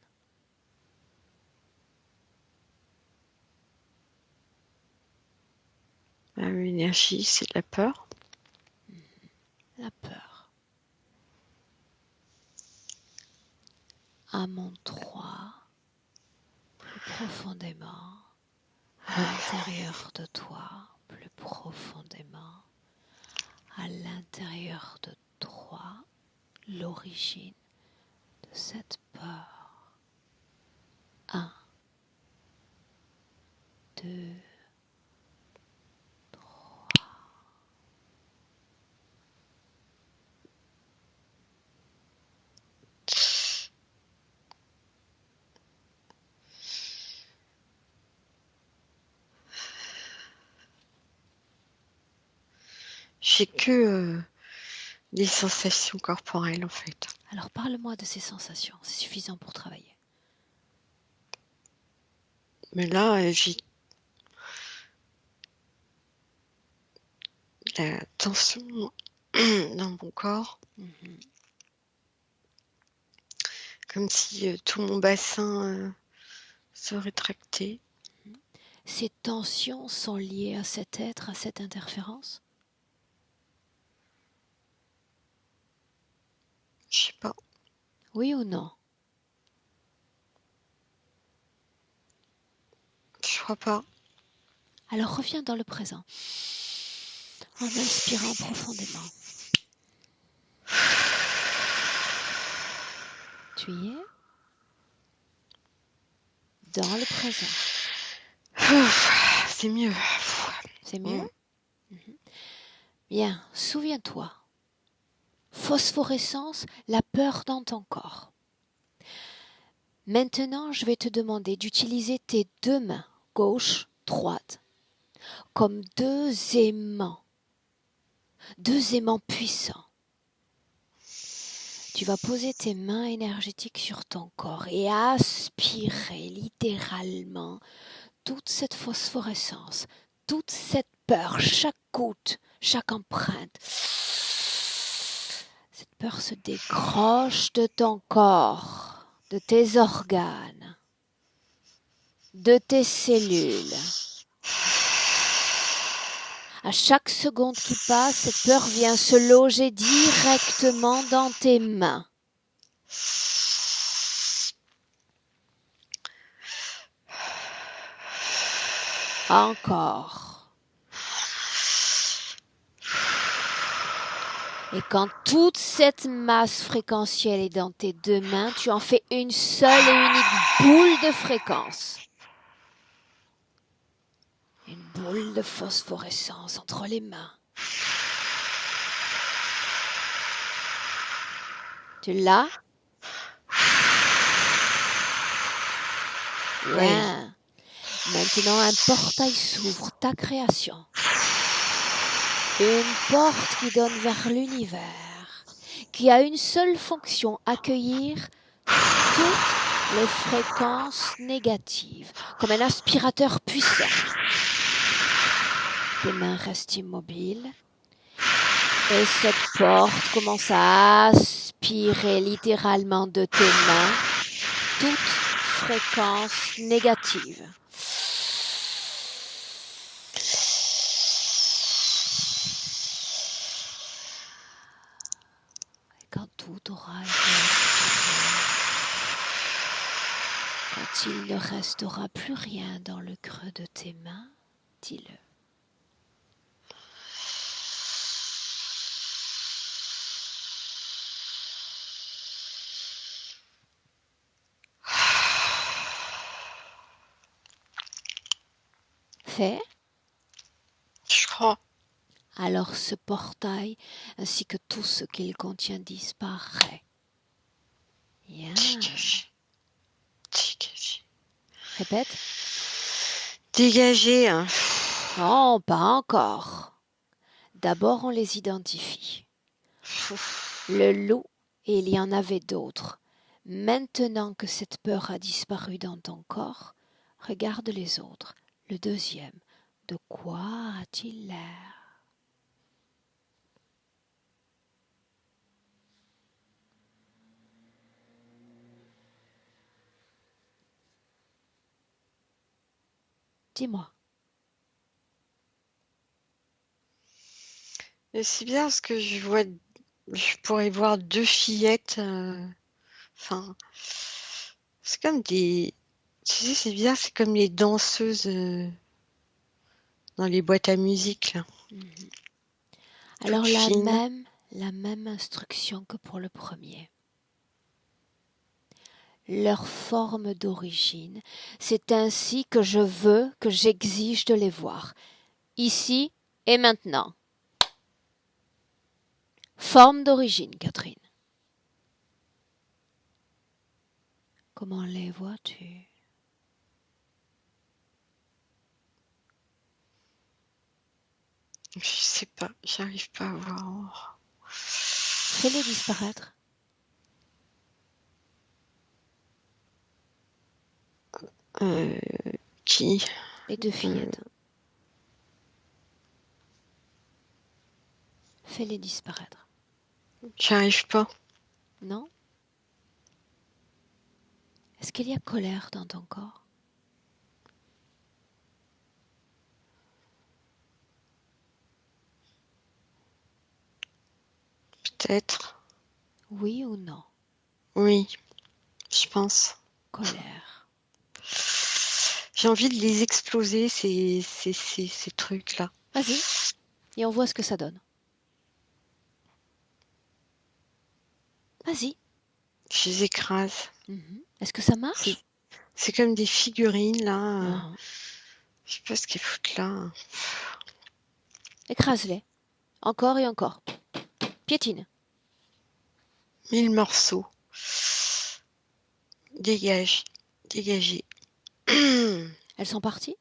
L'énergie, c'est de la peur. La peur. À mon 3, plus profondément, à l'intérieur de toi, plus profondément, à l'intérieur de toi, l'origine de cette peur. 1, 2, 3. J'ai que des sensations corporelles, en fait. Alors parle-moi de ces sensations, c'est suffisant pour travailler. Mais là, j'ai la tension dans mon corps. Mhm. Comme si tout mon bassin se rétractait. Ces tensions sont liées à cet être, à cette interférence? Je sais pas. Oui ou non? Je crois pas. Alors reviens dans le présent, en inspirant profondément. Tu y es? Dans le présent. C'est mieux. C'est mieux? Bien, souviens-toi. Phosphorescence, la peur dans ton corps. Maintenant, je vais te demander d'utiliser tes deux mains, gauche, droite, comme deux aimants puissants. Tu vas poser tes mains énergétiques sur ton corps et aspirer littéralement toute cette phosphorescence, toute cette peur, chaque goutte, chaque empreinte. Cette peur se décroche de ton corps, de tes organes, de tes cellules. À chaque seconde qui passe, cette peur vient se loger directement dans tes mains. Encore. Et quand toute cette masse fréquentielle est dans tes deux mains, tu en fais une seule et unique boule de fréquence. Une boule de phosphorescence entre les mains. Tu l'as? Bien. Maintenant, un portail s'ouvre, ta création. Une porte qui donne vers l'univers, qui a une seule fonction, accueillir toutes les fréquences négatives, comme un aspirateur puissant. Tes mains restent immobiles et cette porte commence à aspirer littéralement de tes mains toute fréquence négative. Et quand tout aura été aspiré, quand il ne restera plus rien dans le creux de tes mains, dis-le. Fait? Je crois. Alors ce portail ainsi que tout ce qu'il contient disparaît. Bien. Dégagé. Dégagé. Répète. Dégagé. Non, pas encore. D'abord on les identifie. Le loup, et il y en avait d'autres. Maintenant que cette peur a disparu dans ton corps, regarde les autres. Le deuxième, de quoi a-t-il l'air? Dis-moi. C'est bien parce que je pourrais voir deux fillettes. Enfin, c'est comme des. Tu sais, c'est bien, c'est comme les danseuses dans les boîtes à musique. Là. Alors Toutes fines. la même instruction que pour le premier. Leur forme d'origine, c'est ainsi que je veux, que j'exige de les voir. Ici et maintenant. Forme d'origine, Catherine. Comment les vois-tu? Je sais pas, j'arrive pas à voir. Fais-les disparaître. Qui? Les deux fillettes. Fais-les disparaître. J'arrive pas. Non? Est-ce qu'il y a colère dans ton corps? peut-être. Oui ou non? Oui, je pense. Colère. J'ai envie de les exploser, ces trucs-là. Vas-y, et on voit ce que ça donne. Vas-y. Je les écrase. Est-ce que ça marche? C'est comme des figurines, là. Uh-huh. Je sais pas ce qu'ils foutent là. Écrase-les. Encore et encore. Piétine. 1000 morceaux. Dégage. Dégagez. Elles sont parties?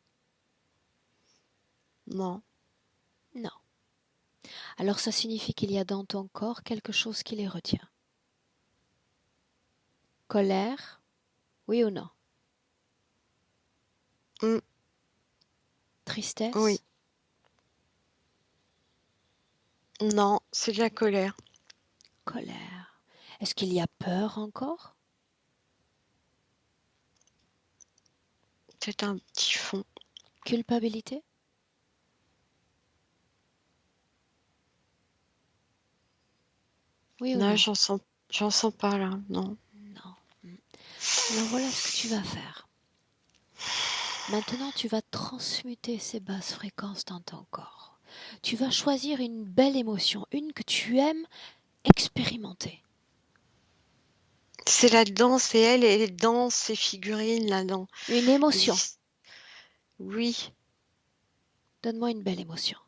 Non. Non. Alors ça signifie qu'il y a dans ton corps quelque chose qui les retient. Colère, oui ou non? Tristesse? Oui. Non, c'est de la colère. Colère. Est-ce qu'il y a peur encore? C'est un petit fond. Culpabilité? Oui ou Non, non? j'en sens pas là, non. Non. Alors voilà ce que tu vas faire. Maintenant, tu vas transmuter ces basses fréquences dans ton corps. Tu vas choisir une belle émotion, une que tu aimes expérimenter. C'est la danse et elle danse ces figurines là-dedans. Une émotion. Oui. Donne-moi une belle émotion.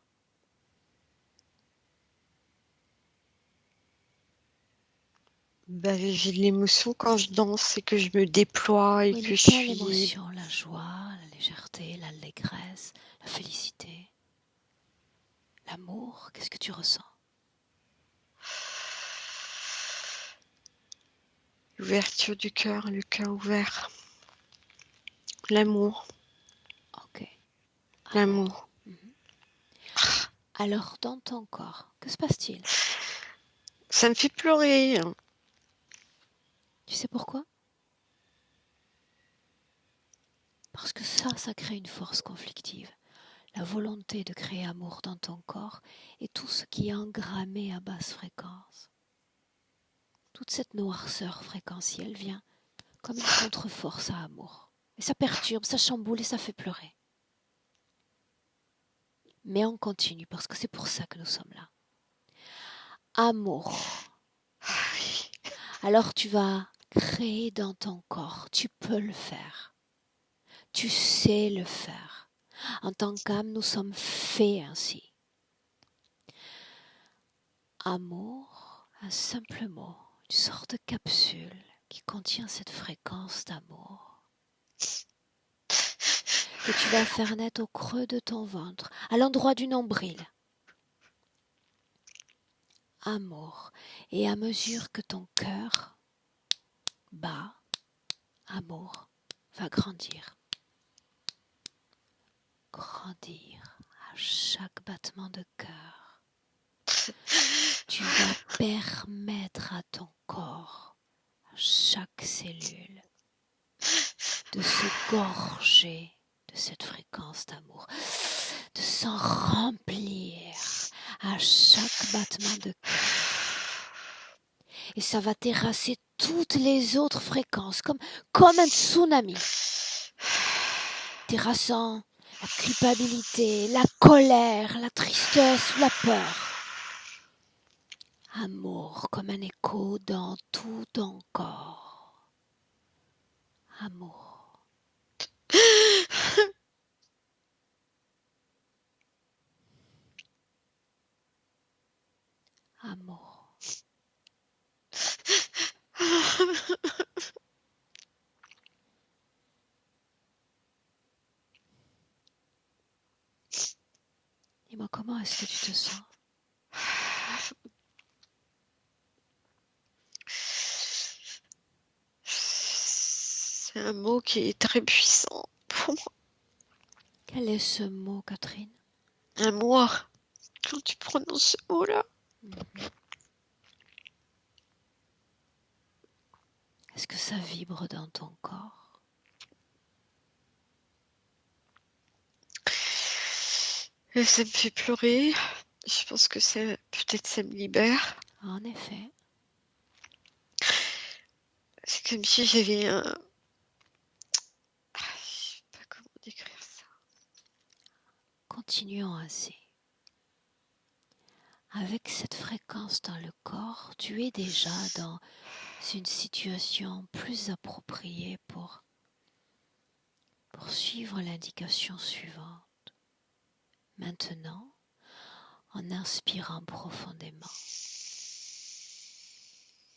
Bah, j'ai de l'émotion quand je danse et que je me déploie et Oui, que mais je quelle suis... émotion? La joie, la légèreté, l'allégresse, la félicité, l'amour, qu'est-ce que tu ressens? L'ouverture du cœur, le cœur ouvert. L'amour. Ok. L'amour. Alors, dans ton corps, que se passe-t-il? Ça me fait pleurer. Tu sais pourquoi? Parce que ça crée une force conflictive. La volonté de créer amour dans ton corps et tout ce qui est engrammé à basse fréquence. Toute cette noirceur fréquentielle vient comme une contre-force à amour. Et ça perturbe, ça chamboule et ça fait pleurer. Mais on continue parce que c'est pour ça que nous sommes là. Amour. Alors tu vas créer dans ton corps, tu peux le faire. Tu sais le faire. En tant qu'âme, nous sommes faits ainsi. Amour, un simple mot, une sorte de capsule qui contient cette fréquence d'amour que tu vas faire naître au creux de ton ventre, à l'endroit du nombril. Amour. Et à mesure que ton cœur bat, amour va grandir. Grandir à chaque battement de cœur. Tu vas permettre à ton corps, à chaque cellule, de se gorger de cette fréquence d'amour, de s'en remplir à chaque battement de cœur. Et ça va terrasser toutes les autres fréquences, comme un tsunami, terrassant la culpabilité, la colère, la tristesse ou la peur. Amour comme un écho dans tout ton corps. Amour. Amour. Dis-moi, comment est-ce que tu te sens? C'est un mot qui est très puissant pour moi. Quel est ce mot, Catherine? Amour. Quand tu prononces ce mot-là. Est-ce que ça vibre dans ton corps? Et ça me fait pleurer. Je pense que peut-être ça me libère. En effet, C'est comme si j'avais un... Je sais pas comment décrire ça. continuons ainsi. Avec cette fréquence dans le corps, tu es déjà dans une situation plus appropriée pour suivre l'indication suivante. Maintenant, en inspirant profondément,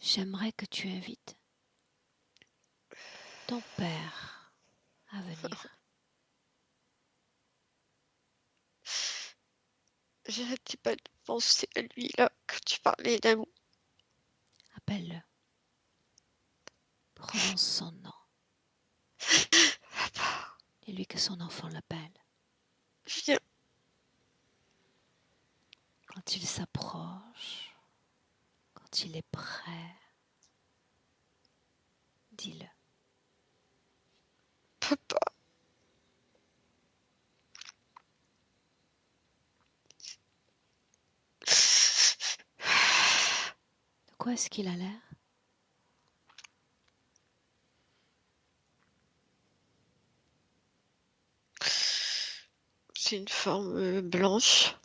j'aimerais que tu invites ton père à venir. J'arrêtais pas de penser à lui là, que tu parlais d'amour. Appelle-le. Prononce son nom. Dis-lui que son enfant l'appelle. Viens. Quand il s'approche, quand il est prêt, dis-le. Papa. De quoi est-ce qu'il a l'air? C'est une forme blanche,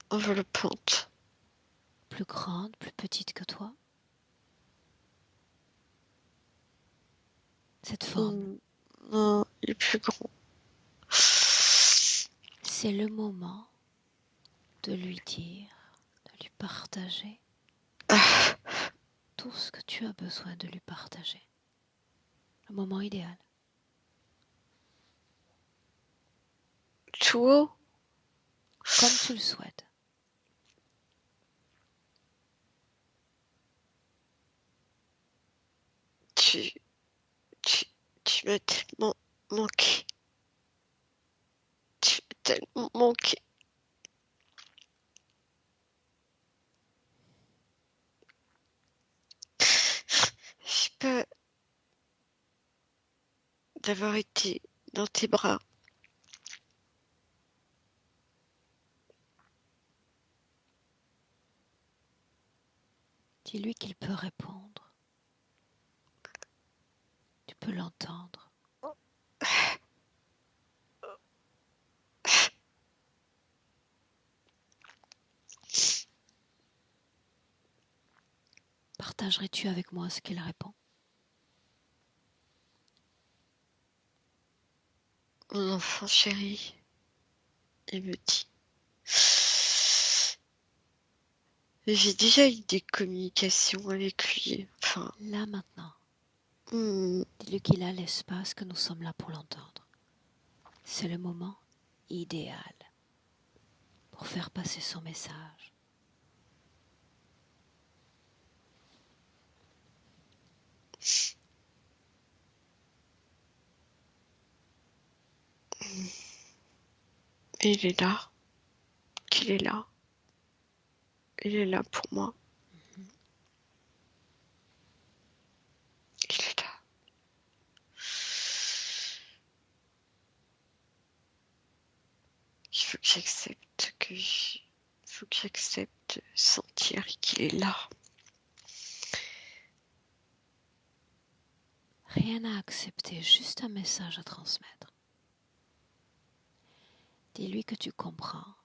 enveloppante. Plus grande, plus petite que toi? Cette forme, Non, il est plus grand. c'est le moment de lui dire, de lui partager tout ce que tu as besoin de lui partager. Le moment idéal. Tout haut. Comme tu le souhaites. Tu, tu m'as tellement manqué. Tu m'as tellement manqué. Je sais pas d'avoir été dans tes bras. Dis-lui qu'il peut répondre. Tu peux l'entendre. Partagerais-tu avec moi ce qu'il répond? Mon enfant chéri, il me dit. J'ai déjà eu des communications avec lui. Enfin, Là maintenant, hmm, dis-lui qu'il a l'espace, que nous sommes là pour l'entendre. C'est le moment idéal pour faire passer son message. il est là. Qu'il est là. Il est là pour moi. Il est là. Il faut que j'accepte que faut que j'accepte de sentir qu'il est là. Rien à accepter, juste un message à transmettre. Dis-lui que tu comprends,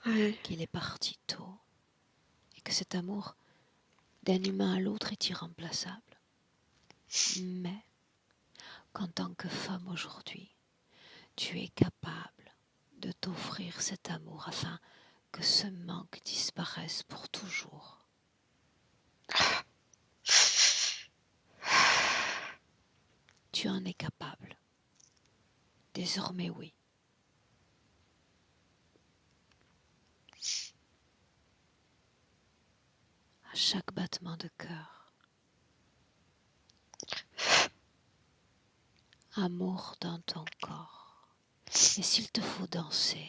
Ouais. qu'il est parti tôt et que cet amour d'un humain à l'autre est irremplaçable. Mais qu'en tant que femme aujourd'hui, tu es capable de t'offrir cet amour afin que ce manque disparaisse pour toujours. Tu en es capable. Désormais oui. À chaque battement de cœur, amour dans ton corps. Et s'il te faut danser,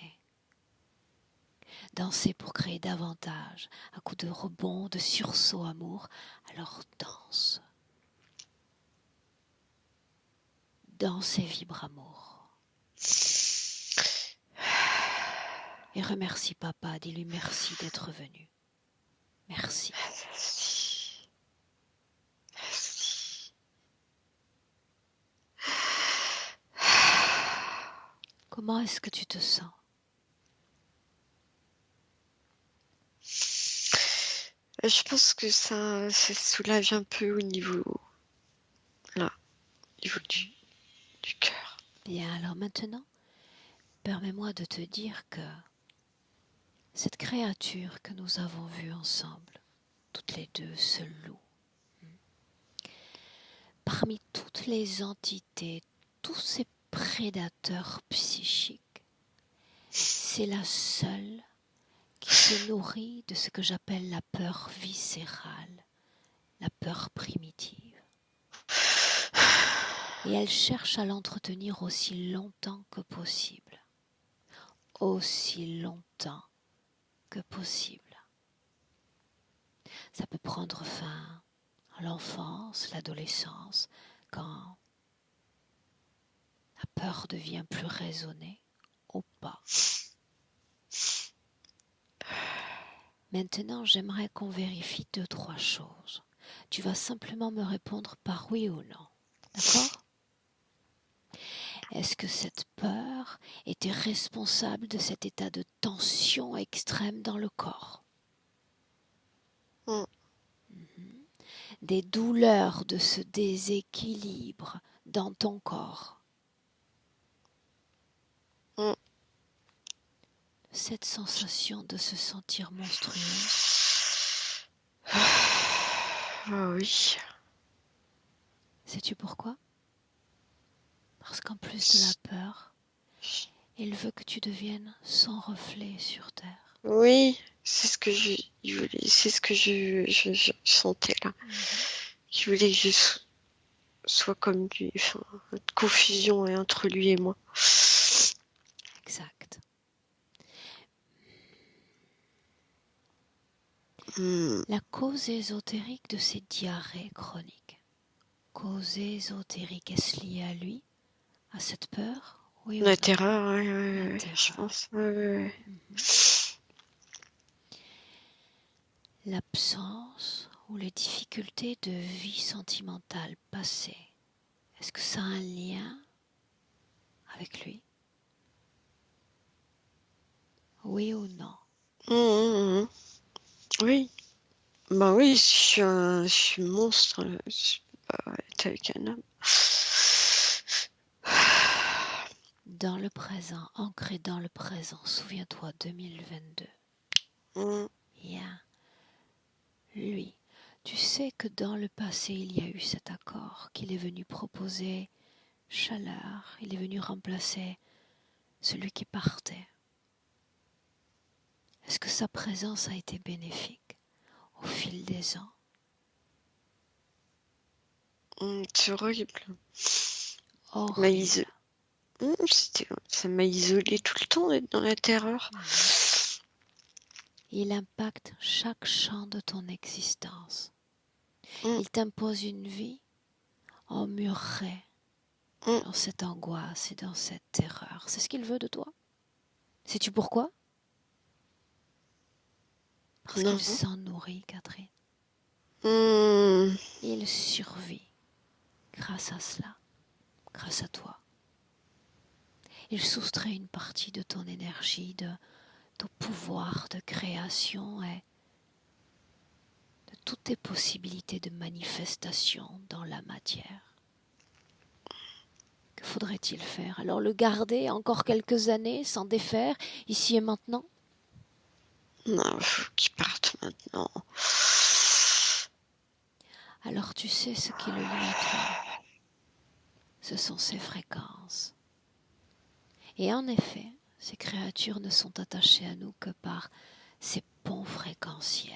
danser pour créer davantage, à coups de rebond, de sursaut amour, alors danse. Danse et vibre amour. Et remercie papa, dis-lui merci d'être venu. Merci. Merci. Merci. Comment est-ce que tu te sens? Je pense que ça soulage un peu au niveau, là, au niveau du cœur. Bien, alors maintenant, permets-moi de te dire que cette créature que nous avons vue ensemble, toutes les deux, ce loup, parmi toutes les entités, tous ces prédateurs psychiques, c'est la seule qui se nourrit de ce que j'appelle la peur viscérale, la peur primitive. Et elle cherche à l'entretenir aussi longtemps que possible. Aussi longtemps que possible. Ça peut prendre fin à l'enfance, l'adolescence, quand la peur devient plus raisonnée ou pas. Maintenant, j'aimerais qu'on vérifie 2-3 choses. Tu vas simplement me répondre par oui ou non. D'accord ? Est-ce que cette peur était responsable de cet état de tension extrême dans le corps ? Des douleurs de ce déséquilibre dans ton corps. Cette sensation de se sentir monstrueuse. Oui. Sais-tu pourquoi ? Parce qu'en plus de la peur, il veut que tu deviennes sans reflet sur terre. Oui, c'est ce que c'est ce que je sentais là. Il voulait que je sois comme lui, enfin, une confusion entre lui et moi. Exact. Mm. La cause ésotérique de ces diarrhées chroniques. Cause ésotérique, est-ce lié à lui, à cette peur ? Oui ou La non ? terreur, La je terreur. pense. Ouais. L'absence ou les difficultés de vie sentimentale passée, est-ce que ça a un lien avec lui ? Oui ou non ? Mm. Oui. Bah oui, je suis monstre, je peux pas être avec un homme. Dans le présent, ancré dans le présent, souviens-toi 2022. Bien. Lui, tu sais que dans le passé, il y a eu cet accord, qu'il est venu proposer chaleur, il est venu remplacer celui qui partait. Est-ce que sa présence a été bénéfique au fil des ans ? C'est horrible. Horrible. Ça m'a isolée tout le temps d'être dans la terreur. Il impacte chaque champ de ton existence. Il t'impose une vie emmurée dans cette angoisse et dans cette terreur. C'est ce qu'il veut de toi. Sais-tu pourquoi ? Parce qu'il s'en nourrit, Catherine. Il survit grâce à cela, grâce à toi. Il soustrait une partie de ton énergie, de ton pouvoir de création et de toutes tes possibilités de manifestation dans la matière. Que faudrait-il faire ? Alors le garder encore quelques années, s'en défaire, ici et maintenant ? Non, faut qu'il parte maintenant. Alors tu sais ce qui le lie à toi. Ce sont ses fréquences. Et en effet, ces créatures ne sont attachées à nous que par ces ponts fréquentiels.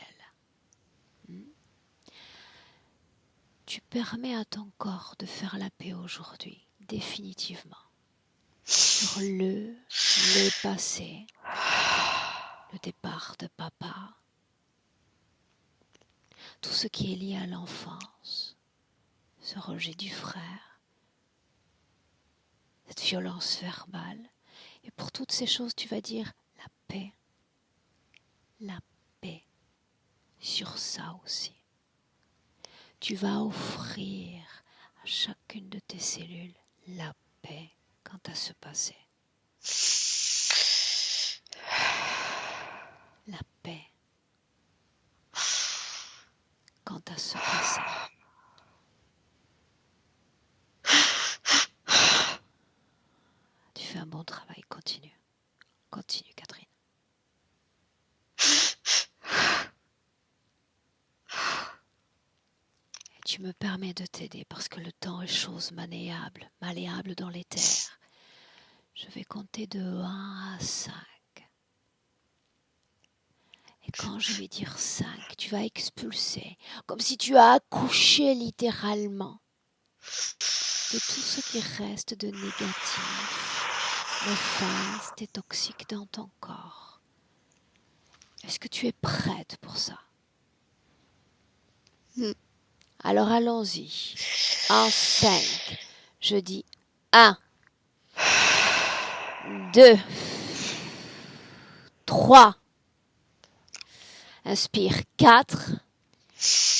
Tu permets à ton corps de faire la paix aujourd'hui, définitivement, sur le passé, le départ de papa, tout ce qui est lié à l'enfance, ce rejet du frère, cette violence verbale. Et pour toutes ces choses, tu vas dire la paix, la paix sur ça aussi. Tu vas offrir à chacune de tes cellules la paix quant à ce passé. La paix quant à ce passé. Tu fais un bon travail, continue. Continue, Catherine. Et tu me permets de t'aider parce que le temps est chose malléable dans l'éther. Je vais compter de 1 à 5. Et quand je vais dire 5, tu vas expulser, comme si tu as accouché littéralement de tout ce qui reste de négatif, néfaste et toxique dans ton corps. Est-ce que tu es prête pour ça? Alors allons-y. En 5, je dis 1, 2, 3. Inspire 4.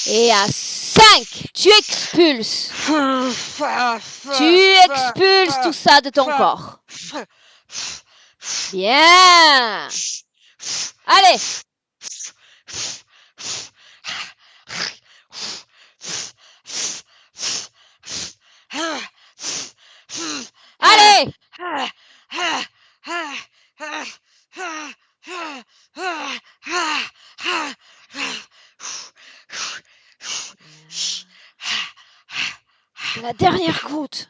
Et à 5, tu expulses. Tu expulses tout ça de ton corps. Bien. Allez. Allez. C'est la dernière goutte.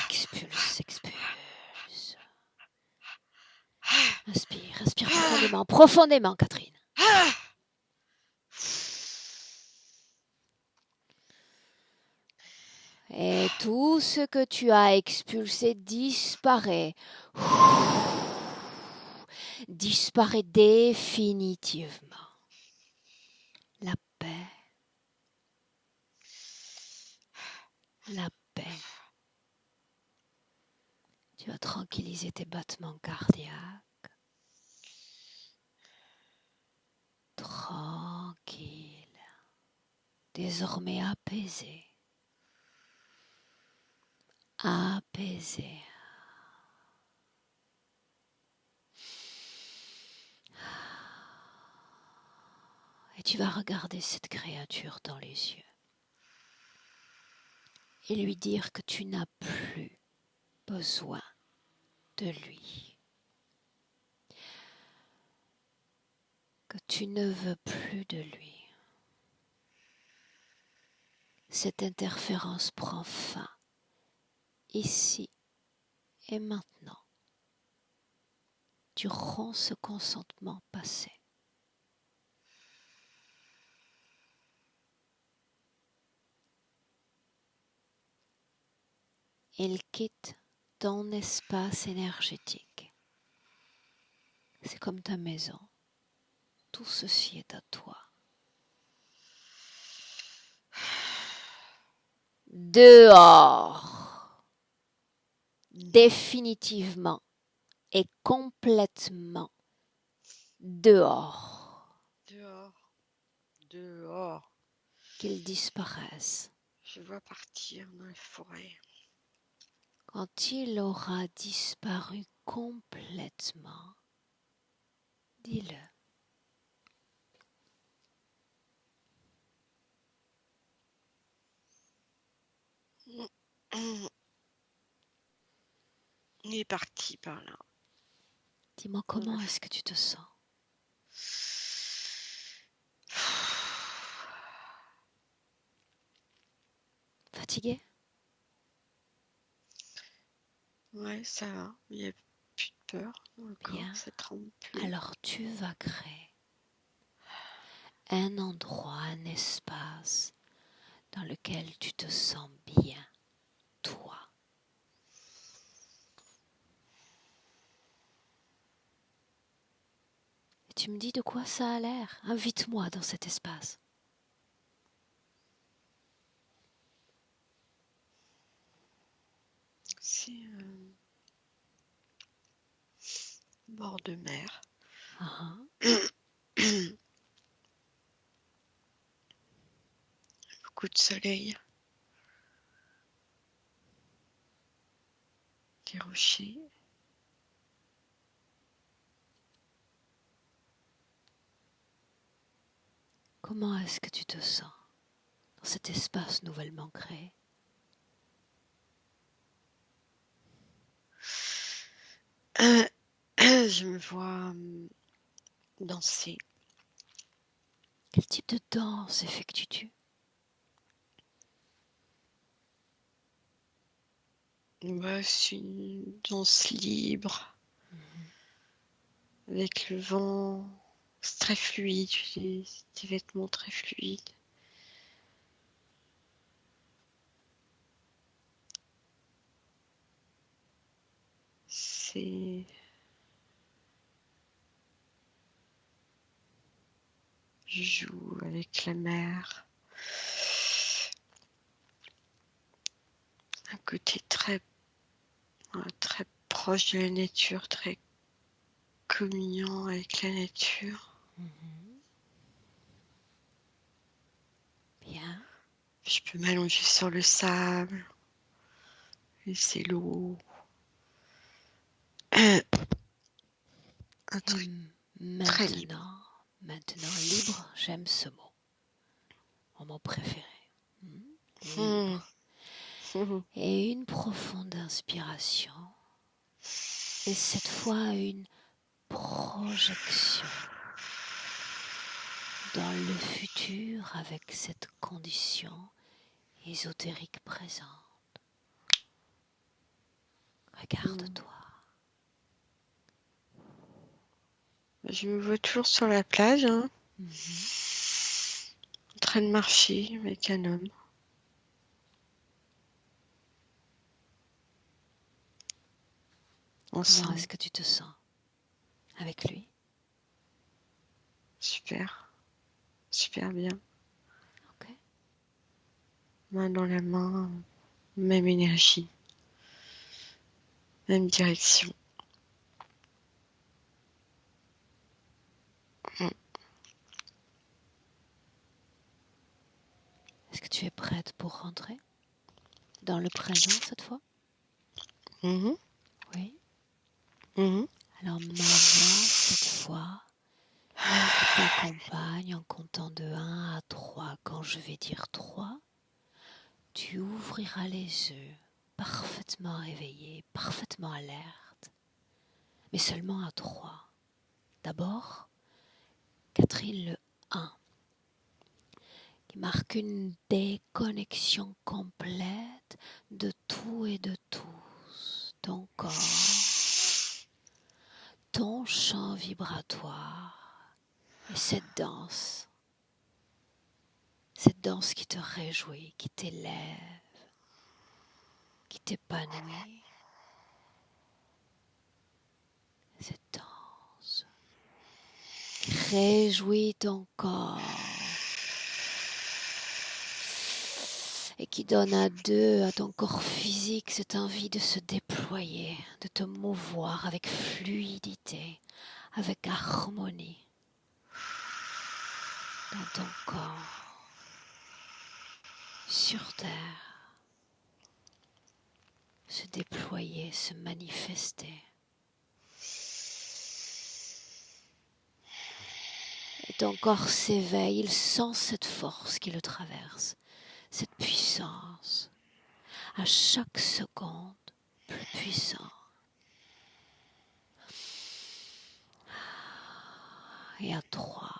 Expulse, expulse. Inspire, inspire profondément, profondément, Catherine. Et tout ce que tu as expulsé disparaît. Disparaît définitivement. La paix. La paix. Tu vas tranquilliser tes battements cardiaques. Tranquille. Désormais apaisé. Apaisé. Et tu vas regarder cette créature dans les yeux. Et lui dire que tu n'as plus besoin de lui. Que tu ne veux plus de lui. Cette interférence prend fin, ici et maintenant. Tu romps ce consentement passé. Il quitte ton espace énergétique. C'est comme ta maison. Tout ceci est à toi. Dehors. Définitivement et complètement dehors. Dehors. Dehors. Qu'il disparaisse. Je vois partir dans la forêt. Quand il aura disparu complètement, dis-le. Il est parti par là. Dis-moi comment est-ce que tu te sens? Fatigué? Ouais, ça va. Il n'y a plus de peur dans le corps. Bien. Ça tremble plus. Alors tu vas créer un endroit, un espace dans lequel tu te sens bien, toi. Et tu me dis de quoi ça a l'air? Invite-moi dans cet espace. C'est bord de mer. Ah, Beaucoup de soleil. Des rochers. comment est-ce que tu te sens dans cet espace nouvellement créé? Je me vois danser. Quel type de danse effectues-tu? C'est une danse libre, avec le vent. C'est très fluide, j'ai des vêtements très fluides. Je joue avec la mer. Un côté très proche de la nature, très communiant avec la nature. Bien. Je peux m'allonger sur le sable, laisser l'eau. Un Et truc très libre. maintenant libre, j'aime ce mot. Mon mot préféré. Libre. Et une profonde inspiration. Et cette fois une projection dans le futur avec cette condition ésotérique présente. Regarde-toi. Je me vois toujours sur la plage, en train de marcher avec un homme. Comment Ensemble. est-ce que tu te sens avec lui? Super. Super bien. Ok. Main dans la main, même énergie, même direction. Est-ce que tu es prête pour rentrer dans le présent cette fois? Mhm, Oui. mhm. Alors ma voix cette fois qui t'accompagne en comptant de 1 à 3. Quand je vais dire 3, tu ouvriras les yeux, parfaitement réveillé, parfaitement alerte, mais seulement à 3. D'abord, Catherine, le 1, qui marque une déconnexion complète de tout et de tous, ton corps, ton champ vibratoire et cette danse qui te réjouit, qui t'élève, qui t'épanouit. Cette danse qui réjouit ton corps et qui donne à ton corps physique cette envie de se déployer, de te mouvoir avec fluidité, avec harmonie dans ton corps, sur terre, se déployer, se manifester. Et ton corps s'éveille, il sent cette force qui le traverse, cette puissance, à chaque seconde plus puissant. Et à 3,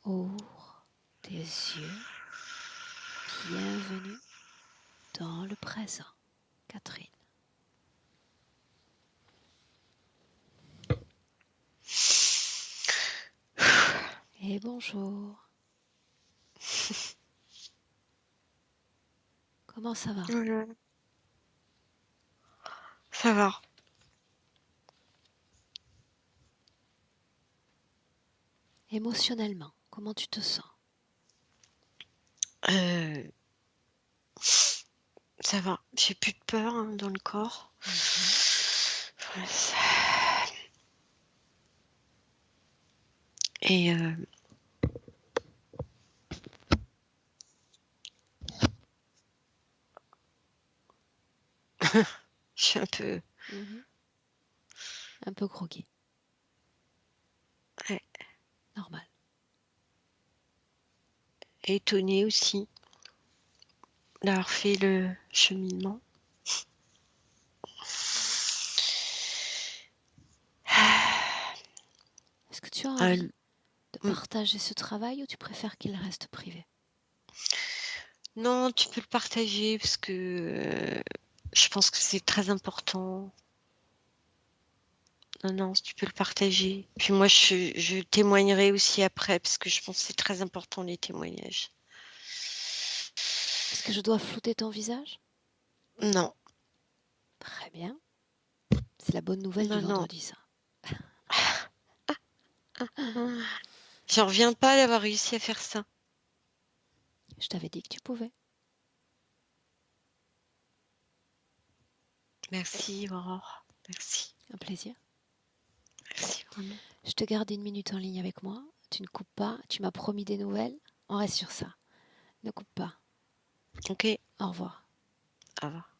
ouvre tes yeux, bienvenue dans le présent, Catherine. Et bonjour. Comment ça va? Voilà. Ça va. Émotionnellement, comment tu te sens? Ça va. J'ai plus de peur dans le corps. Voilà, Et je suis un peu Un peu groggy. ouais, Normal. étonnée aussi d'avoir fait le cheminement. Est-ce que tu as Euh, envie de partager ce travail ou tu préfères qu'il reste privé? non, tu peux le partager parce que je pense que c'est très important. Non, tu peux le partager. Puis moi, je témoignerai aussi après parce que je pense que c'est très important les témoignages. Est-ce que je dois flouter ton visage? Non, Très bien. C'est la bonne nouvelle du non. vendredi, ça. J'en reviens pas d'avoir réussi à faire ça. Je t'avais dit que tu pouvais. Merci, Aurore. Merci. Un plaisir. Merci vraiment. Je te garde 1 minute en ligne avec moi. Tu ne coupes pas. Tu m'as promis des nouvelles. On reste sur ça. Ne coupe pas. Ok, Au revoir. au revoir.